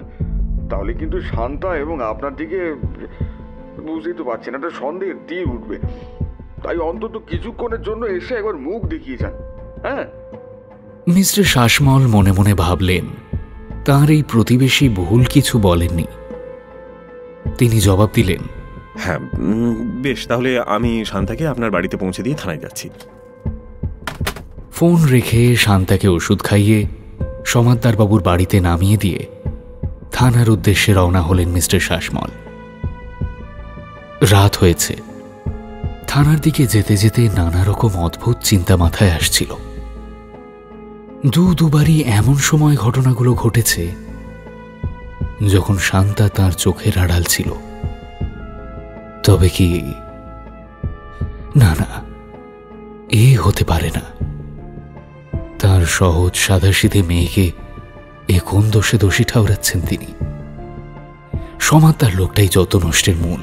তাহলে কিন্তু শান্তা এবং আপনার দিকে, বুঝতেই তো পারছেন, একটা সন্দেহের তীর উঠবে। তাই অন্তত কিছুক্ষণের জন্য এসে একবার মুখ দেখিয়ে যান। হ্যাঁ। মিস্টার শাসমল মনে মনে ভাবলেন, তাঁর এই প্রতিবেশী ভুল কিছু বলেননি। তিনি জবাব দিলেন, হ্যাঁ বেশ, তাহলে আমি শান্তাকে আপনার বাড়িতে পৌঁছে দিয়ে থানায় যাচ্ছি। ফোন রেখে শান্তাকে ওষুধ খাইয়ে সমাদ্দার বাবুর বাড়িতে নামিয়ে দিয়ে থানার উদ্দেশ্যে রওনা হলেন মিস্টার শাসমল। রাত হয়েছে। থানার দিকে যেতে যেতে নানা রকম অদ্ভুত চিন্তা মাথায় আসছিল। দুবারই এমন সময় ঘটনাগুলো ঘটেছে যখন শান্তা তার চোখের আড়াল ছিল। তবে কি না, না, এ হতে পারে না। তার সহজ সাদাসিধে মেয়েকে এ কোন দোষে দোষী ঠাউরাচ্ছেন তিনি? সমাদ্দার লোকটাই যত নষ্টের মূল।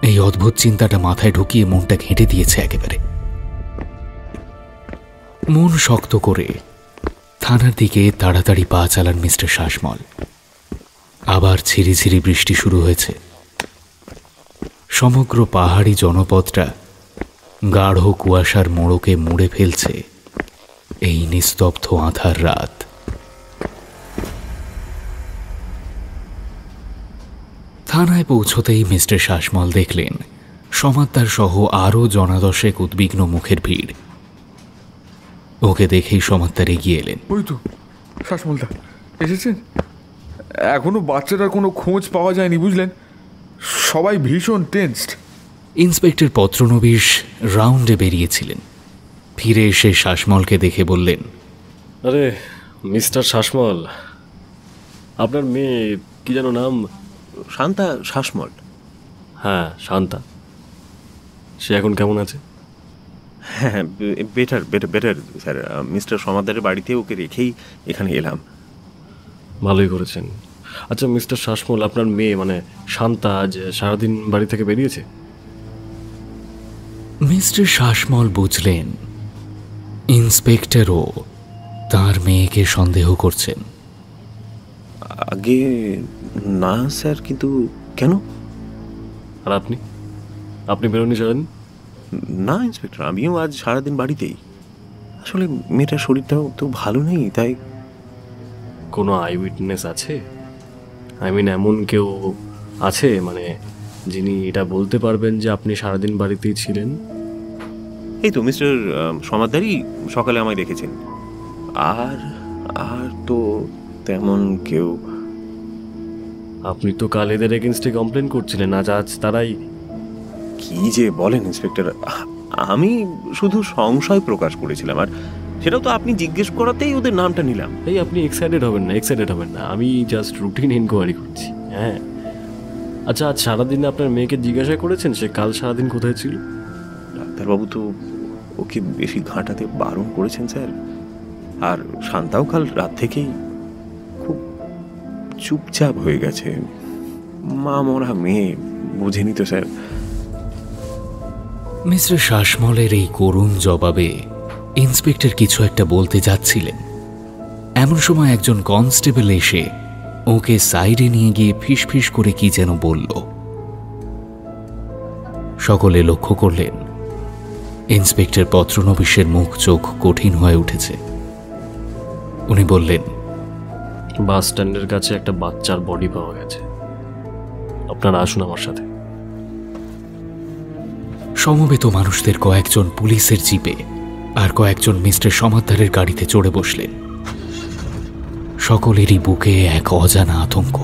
এই অদ্ভুত চিন্তাটা মাথায় ঢুকিয়ে মনটা ঘেঁটে দিয়েছে একেবারে। মন শক্ত করে থানার দিকে তাড়াতাড়ি পা চালান মিস্টার শাসমল। আবার ঝিরিঝিরি বৃষ্টি শুরু হয়েছে। সমগ্র পাহাড়ি জনপদটা গাঢ় কুয়াশার মোড়কে মুড়ে ফেলছে এই নিস্তব্ধ আঁধার রাত। থানায় পৌঁছতেই মিস্টার শাসমল দেখলেন সমাদ্দার সহ আরও জনাদশেক উদ্বিগ্ন মুখের ভিড়। ওকে দেখেই সমাদ্দার এগিয়ে এলেন। ওই তো শাসমলদা এসেছেন। এখনো বাচ্চাটার কোনো খোঁজ পাওয়া যায়নি, বুঝলেন? সবাই ভীষণ টেন্সড। ইন্সপেক্টর পত্রনবীশ রাউন্ডে বেরিয়েছিলেন। ফিরে এসে শাসমলকে দেখে বললেন, আরে মিস্টার শাসমল, আপনার মেয়ে কি যেন নাম? শান্তা শাসমল। হ্যাঁ, শান্তা। সে এখন কেমন আছে? হ্যাঁ, better better better sir. Mister সমাদ্দারের বাড়িতে ওকে রেখেই এখানে এলাম। ভালোই করেছেন। আচ্ছা মিস্টার শাসমল, আপনার মেয়ে মানে শান্তা আজ সারাদিন বাড়ি থেকে বেরিয়েছে? মিস্টার শাসমল বুঝলেন ইন্সপেক্টরও তার মেয়েকে সন্দেহ করছেন। আগে না স্যার, কিন্তু কেন? আর আপনি? আপনি বেরোনি চলেন? না ইন্সপেক্টর, আমিও আজ সারাদিন বাড়িতেই। আসলে মেয়েটার শরীরটাও তো ভালো নেই, তাই। কোনো আই উইটনেস আছে? আই মিন এমন কেউ আছে মানে যিনি এটা বলতে পারবেন যে আপনি সারাদিন বাড়িতেই ছিলেন? এই তো মিস্টার সমাদদারই সকালে আমায় দেখেছেন। আর আর তো তেমন কেউ। আপনি তো কাল এদের এগেনস্টে কমপ্লেন করছিলেন, আজ তারাই। কি যে বলেন ইন্সপেক্টর, আমি শুধু সংশয় প্রকাশ করেছিলাম, আর সেটাও তো আপনি জিজ্ঞেস করাতেই ওদের নামটা নিলাম। এই আপনি এক্সাইটেড হবেন না, আমি জাস্ট রুটিন ইনকোয়ারি করছি। হ্যাঁ আচ্ছা, আজ সারাদিন আপনার মেয়েকে জিজ্ঞাসা করেছেন সে কাল সারাদিন কোথায় ছিল? ডাক্তারবাবু তো ওকে বেশি ঘাঁটাতে বারণ করেছেন স্যার। আর শান্তাও কাল রাত থেকেই খুব চুপচাপ হয়ে গেছে। মা মরা মেয়ে, বুঝেনি তো স্যার। মিস্টার শাসমলের এই করুণ জবাবে ইন্সপেক্টর কিছু একটা বলতে যাচ্ছিলেন, এমন সময় একজন কনস্টেবল এসে ওকে সাইডে নিয়ে গিয়ে ফিসফিস করে কি যেন বলল। সকলে লক্ষ্য করলেন ইন্সপেক্টর পত্রনবীশের মুখ চোখ কঠিন হয়ে উঠেছে। উনি বললেন, বাস স্ট্যান্ডের কাছে একটা বাচ্চার বডি পাওয়া গেছে, আপনারা আসুন আমার সাথে। সমবেত মানুষদের কয়েকজন পুলিশের জিপে আর কয়েকজন মিস্টার সমাদ্দারের গাড়িতে চড়ে বসলেন। সকলেরই বুকে এক অজানা আতঙ্ক।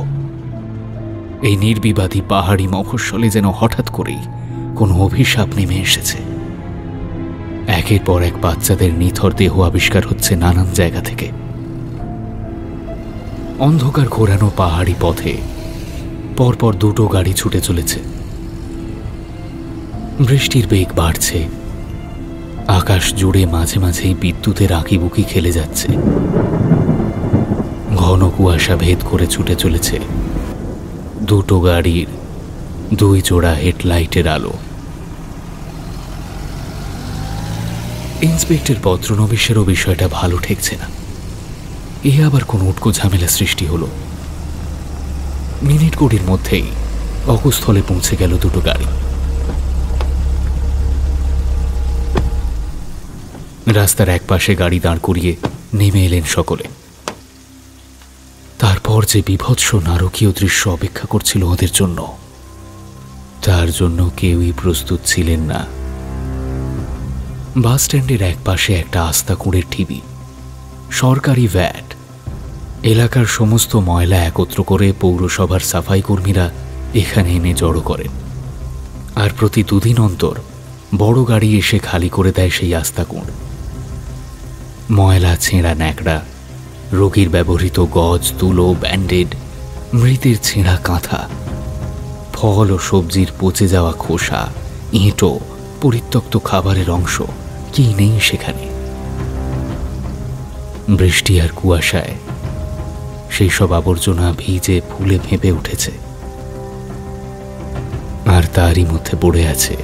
এই নির্বিবাদী পাহাড়ি মফস্বলে যেন হঠাৎ করেই কোনো অভিশাপ নেমে এসেছে। একের পর এক বাচ্চাদের নিথর দেহ আবিষ্কার হচ্ছে নানান জায়গা থেকে। অন্ধকার ঘোরানো পাহাড়ি পথে পরপর দুটো গাড়ি ছুটে চলেছে। বৃষ্টির বেগ বাড়ছে, আকাশ জুড়ে মাঝে মাঝেই বিদ্যুতের আঁকিবুকি খেলে যাচ্ছে। ঘন কুয়াশা ভেদ করে ছুটে চলেছে দুটো গাড়ির দুই জোড়া হেডলাইটের আলো। ইন্সপেক্টর পত্রনবীশেরও বিষয়টা ভালো ঠেকছে না। এ আবার কোন উটকো ঝামেলা সৃষ্টি হলো। মিনিট কুড়ির মধ্যেই অকুস্থলে পৌঁছে গেল দুটো গাড়ি। রাস্তার এক পাশে গাড়ি দাঁড় করিয়ে নেমে এলেন সকলে। তারপর যে বিভৎস নারকীয় দৃশ্য অপেক্ষা করছিল ওদের জন্য, তার জন্য কেউই প্রস্তুত ছিলেন না। বাস স্ট্যান্ডের এক পাশে একটা আস্তা কুঁড়ের ঢিবি, সরকারি ভ্যাট, এলাকার সমস্ত ময়লা একত্র করে পৌরসভার সাফাই কর্মীরা এখানে এনে জড়ো করেন। আর প্রতি দুদিন অন্তর বড় গাড়ি এসে খালি করে দেয় সেই আস্তা কুঁড়। ময়লা, ছেঁড়া ন্যাকড়া, রোগীর ব্যবহৃত গজ, তুলো, ব্যান্ডেড, মৃতের ছেঁড়া কাঁথা, ফল ও সবজির পচে যাওয়া খোসা, ইঁটো, পরিত্যক্ত খাবারের অংশ, কি নেই সেখানে। বৃষ্টি আর কুয়াশায় সেই সব আবর্জনা ভিজে ফুলে ফেঁপে উঠেছে। আর তারই মধ্যে পড়ে আছে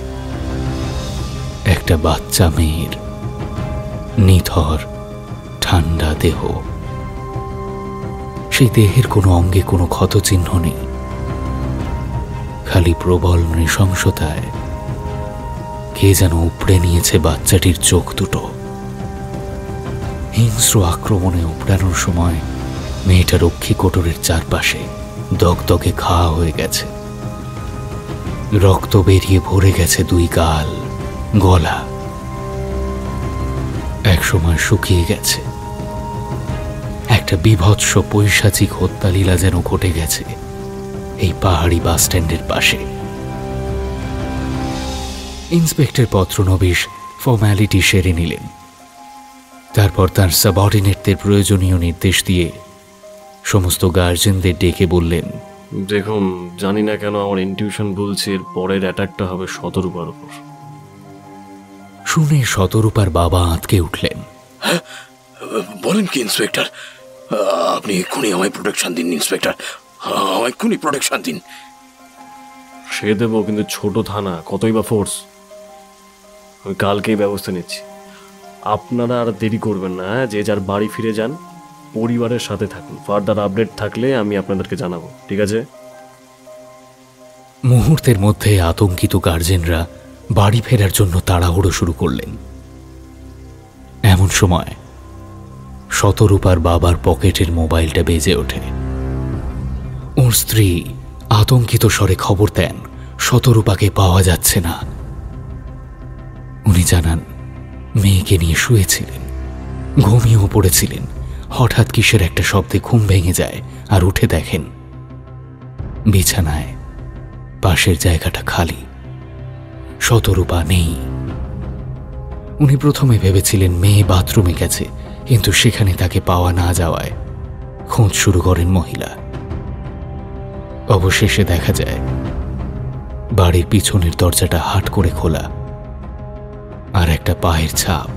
একটা বাচ্চা মেয়ের নিথর ঠান্ডা দেহ। সেই দেহের কোনো অঙ্গে কোনো ক্ষতচিহ্ন নেই, খালি প্রবল নৃশংসতায় কে যেন উপড়ে নিয়েছে বাচ্চাটির চোখ দুটো। হিংস্র আক্রমণে উপড়ানোর সময় মেয়েটা রক্ষী কোটরের চারপাশে দগদগে ঘা হয়ে গেছে। রক্ত বেরিয়ে ভরে গেছে দুই গাল, গলা, একসময় শুকিয়ে গেছে। একটা বিভৎস পৈশাচিক হত্যালীলা যেন ঘটে গেছে এই পাহাড়ি বাস স্ট্যান্ডের পাশে। ইন্সপেক্টর পত্রনবীশ ফর্ম্যালিটি সেরে নিলেন। তারপর তার সাবঅর্ডিনেটদের প্রয়োজনীয় নির্দেশ দিয়ে সমস্ত গার্জেনদের ডেকে বললেন, দেখুন, জানি না কেন আমার ইনটিউশন বলছে এর পরের অ্যাটাকটা হবে শতরূপার উপর। শুনে শতরূপার বাবা আঁতকে উঠলেন। বলেন কি ইন্সপেক্টর? আপনি এক্ষুনি আমায় প্রোটেকশন দিন ইন্সপেক্টর, আমায় এক্ষুনি প্রোটেকশন দিন। সে দেবো, কিন্তু ছোট থানা, কতই বা ফোর্স। আমি কালকেই ব্যবস্থা নিচ্ছি। আপনারা আর দেরি করবেন না, যে যার বাড়ি ফিরে যান, পরিবারের সাথে থাকুন। ফার্দার আপডেট থাকলে আমি আপনাদেরকে জানাবো, ঠিক আছে? মুহূর্তের মধ্যে আতঙ্কিত গার্জেনরা বাড়ি ফেরার জন্য তাড়াহুড়ো শুরু করলেন। এমন সময় শতরূপার বাবার পকেটের মোবাইলটা বেজে ওঠে। ওর স্ত্রী আতঙ্কিত স্বরে খবর দেন শতরূপাকে পাওয়া যাচ্ছে না। উনি জানান মেয়েকে নিয়ে শুয়েছিলেন, ঘুমিয়েও পড়েছিলেন। হঠাৎ কিসের একটা শব্দে ঘুম ভেঙে যায় আর উঠে দেখেন বিছানায় পাশের জায়গাটা খালি, শতরূপা নেই। উনি প্রথমে ভেবেছিলেন মেয়ে বাথরুমে গেছে, কিন্তু সেখানে তাকে পাওয়া না যাওয়ায় খোঁজ শুরু করেন মহিলা। অবশেষে দেখা যায় বাড়ির পিছনের দরজাটা হাট করে খোলা, আর একটা পায়ের ছাপ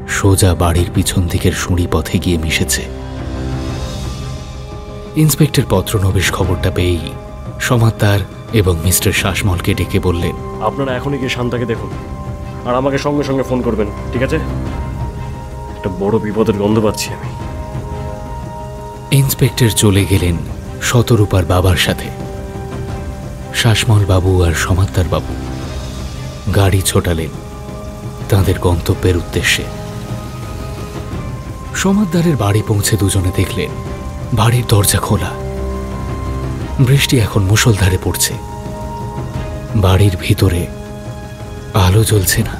সোজা বাড়ির পিছন দিকের সুঁড়ি পথে গিয়ে মিশেছে। ইন্সপেক্টর পত্রনবেশ খবরটা পেয়েই সমাদ্দার এবং মিস্টার শাসমলকে ডেকে বললেন, আপনারা এখনই গিয়ে শান্তাকে দেখুন আর আমাকে সঙ্গে সঙ্গে ফোন করবেন, ঠিক আছে? একটা বড় বিপদের গন্ধ পাচ্ছি আমি। ইন্সপেক্টর চলে গেলেন শতরূপার বাবার সাথে। শাসমল বাবু আর সমাদ্দার বাবু গাড়ি ছোটালেন তাঁদের গন্তব্যের উদ্দেশ্যে। সমাদ্দারের বাড়ি পৌঁছে দুজনে দেখলেন বাড়ির দরজা খোলা। বৃষ্টি এখন মুষলধারে পড়ছে। বাড়ির ভিতরে আলো জ্বলছে না।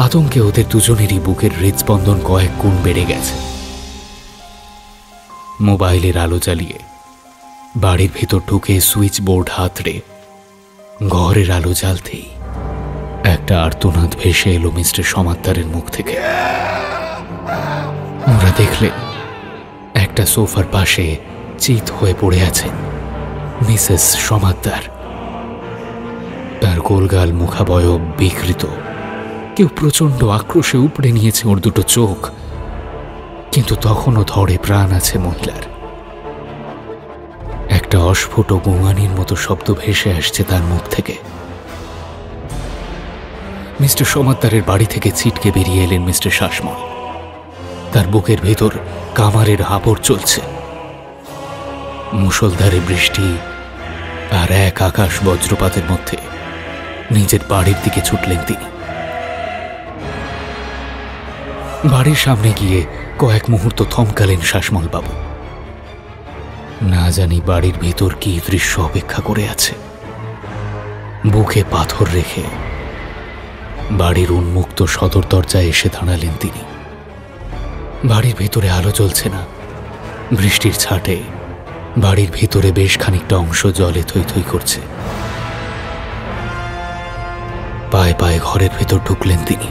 আতঙ্কে ওদের দুজনেরই বুকের হৃদস্পন্দন কয়েক গুণ বেড়ে গেছে। মোবাইলের আলো জ্বালিয়ে বাড়ির ভিতর ঢুকে সুইচ বোর্ড হাতড়ে ঘরের আলো জ্বালতেই একটা আর্তনাদ ভেসে এলো মিস্টার সমাদ্দারের মুখ থেকে। ওরা দেখলেন একটা সোফার পাশে চিত হয়ে পড়ে আছেন মিসেস সমাদ্দার। তার গোলগাল মুখাবয়ব বিকৃত। কেউ প্রচন্ড আক্রোশে উপড়ে নিয়েছে ওর দুটো চোখ, কিন্তু তখনও ধরে প্রাণ আছে মহিলার। একটা অস্ফুট গোঙানির মতো শব্দ ভেসে আসছে তার মুখ থেকে। মিস্টার সমাদ্দারের বাড়ি থেকে ছিটকে বেরিয়ে এলেন মিস্টার শাসমল। তার বুকের ভেতর কামারের হাঁপড় চলছে। মুষলধারে বৃষ্টি আর এক আকাশ বজ্রপাতের মধ্যে নিজের বাড়ির দিকে ছুটলেন তিনি। বাড়ির সামনে গিয়ে কয়েক মুহূর্ত থমকালেন শাসমল বাবু। না জানি বাড়ির ভেতর কি দৃশ্য অপেক্ষা করে আছে। বুকে পাথর রেখে বাড়ির উন্মুক্ত সদর দরজায় এসে দাঁড়ালেন তিনি। বাড়ির ভেতরে আলো জ্বলছে না। বৃষ্টির ছাটে বাড়ির ভেতরে বেশ খানিকটা অংশ জলে থই থই করছে। পায়ে পায়ে ঘরের ভেতর ঢুকলেন তিনি।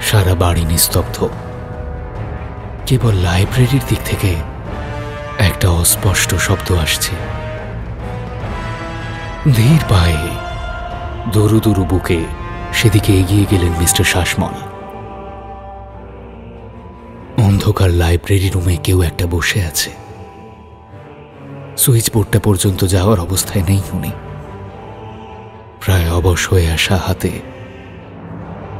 সারা বাড়ি নিস্তব্ধ। কেবল লাইব্রেরির দিক থেকে একটা অস্পষ্ট শব্দ আসছে। ধীর পায়ে দুরু দুরু বুকে সেদিকে এগিয়ে গেলেন মিস্টার শাসমল। অন্ধকার লাইব্রেরি রুমে কেউ একটা বসে আছে। সুইচ বোর্ডটা পর্যন্ত যাওয়ার অবস্থায় নেই উনি। প্রায় অবশ হয়ে আসা হাতে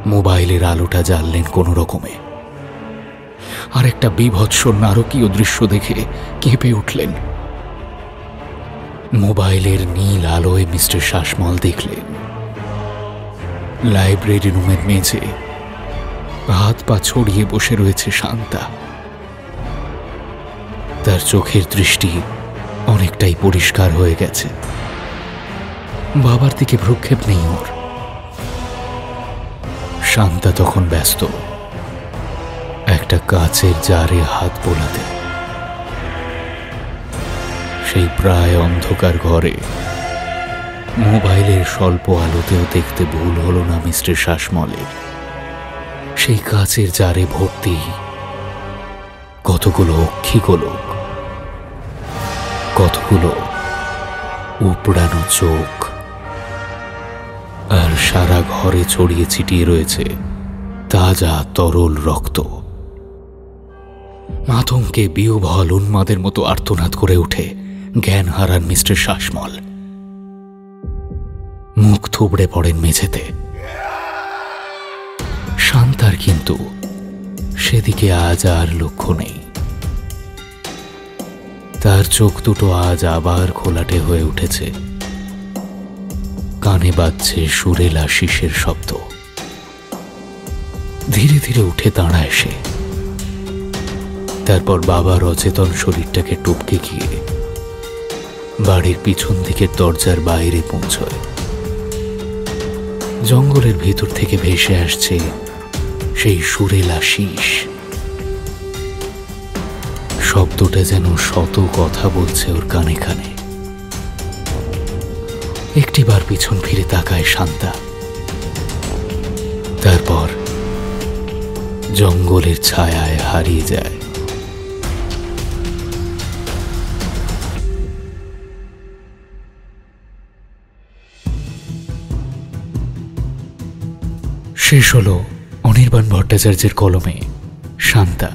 মোবাইলের আলোটা জ্বাললেন কোনো রকমে। আর একটা বীভৎস নারকীয় দৃশ্য দেখে কেঁপে উঠলেন। মোবাইলের নীল আলোয় মিস্টার শাসমল দেখলেন লাইব্রেরি রুমের মেঝে হাত পা ছড়িয়ে বসে রয়েছে শান্তা। তার চোখের দৃষ্টি অনেকটাই পরিষ্কার হয়ে গেছে। বাবার দিকে ভ্রুক্ষেপ নেই ওর। শান্তা তখন ব্যস্ত একটা কাচের জারে হাত বোলাতে। সেই প্রায় অন্ধকার ঘরে মোবাইলের স্বল্প আলোতেও দেখতে ভুল হলো না মিস্টার শাসমলের। সেই কাচের জারে ভর্তি কতগুলো অক্ষি গোলক, কতগুলো উপড়ানো চোখ, আর সারা ঘরে ছড়িয়ে ছিটিয়ে রয়েছে তাজা তরল রক্ত। আতঙ্কে বিহ্বল উন্মাদের মতো আর্তনাদ করে উঠে জ্ঞান হারান মিস্টার শাসমল। মুখ থুবড়ে পড়েন মেঝেতে। শান্তার কিন্তু সেদিকে আজ আর লক্ষ্য নেই। তার চোখ দুটো আজ আবার ঘোলাটে হয়ে উঠেছে। কানে বাজছে সুরেল আশিসের শব্দ। ধীরে ধীরে উঠে দাঁড়ায় সে। তারপর বাবার অচেতন শরীরটাকে টপকে গিয়ে বাড়ির পিছন দিকের দরজার বাইরে পৌঁছয়। জঙ্গলের ভিতর থেকে ভেসে আসছে সেই সুরেল আশিস। শব্দটা যেন শত কথা বলছে ওর কানে কানে। একটিবার পিছন ফিরে তাকায় শান্তা। তারপর জঙ্গলের ছায়ায় হারিয়ে যায়। শেষ হলো অনির্বাণ ভট্টাচার্যের কলমে শান্তা।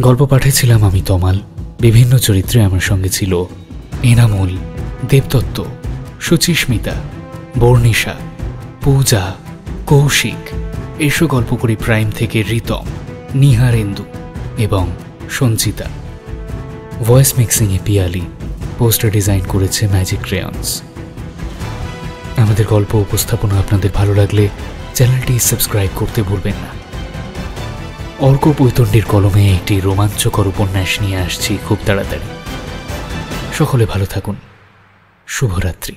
গল্প পাঠিয়েছিলাম আমি তমাল। বিভিন্ন চরিত্রে আমার সঙ্গে ছিল এনামুল, দেবদত্ত, সুচিস্মিতা, বর্ণিশা, পূজা, কৌশিক। এসো গল্প করি প্রাইম থেকে রিতম, নিহারেন্দু এবং সঞ্চিতা। ভয়েস মিক্সিংয়ে পিয়ালি, পোস্টার ডিজাইন করেছে ম্যাজিক ক্রেয়ন্স। আমাদের গল্প উপস্থাপনা আপনাদের ভালো লাগলে চ্যানেলটি সাবস্ক্রাইব করতে ভুলবেন না। অর্ক বৈতন্ডীর কলমে একটি রোমাঞ্চকর উপন্যাস নিয়ে আসছি খুব তাড়াতাড়ি। সকলে ভালো থাকুন। শুভরাত্রি।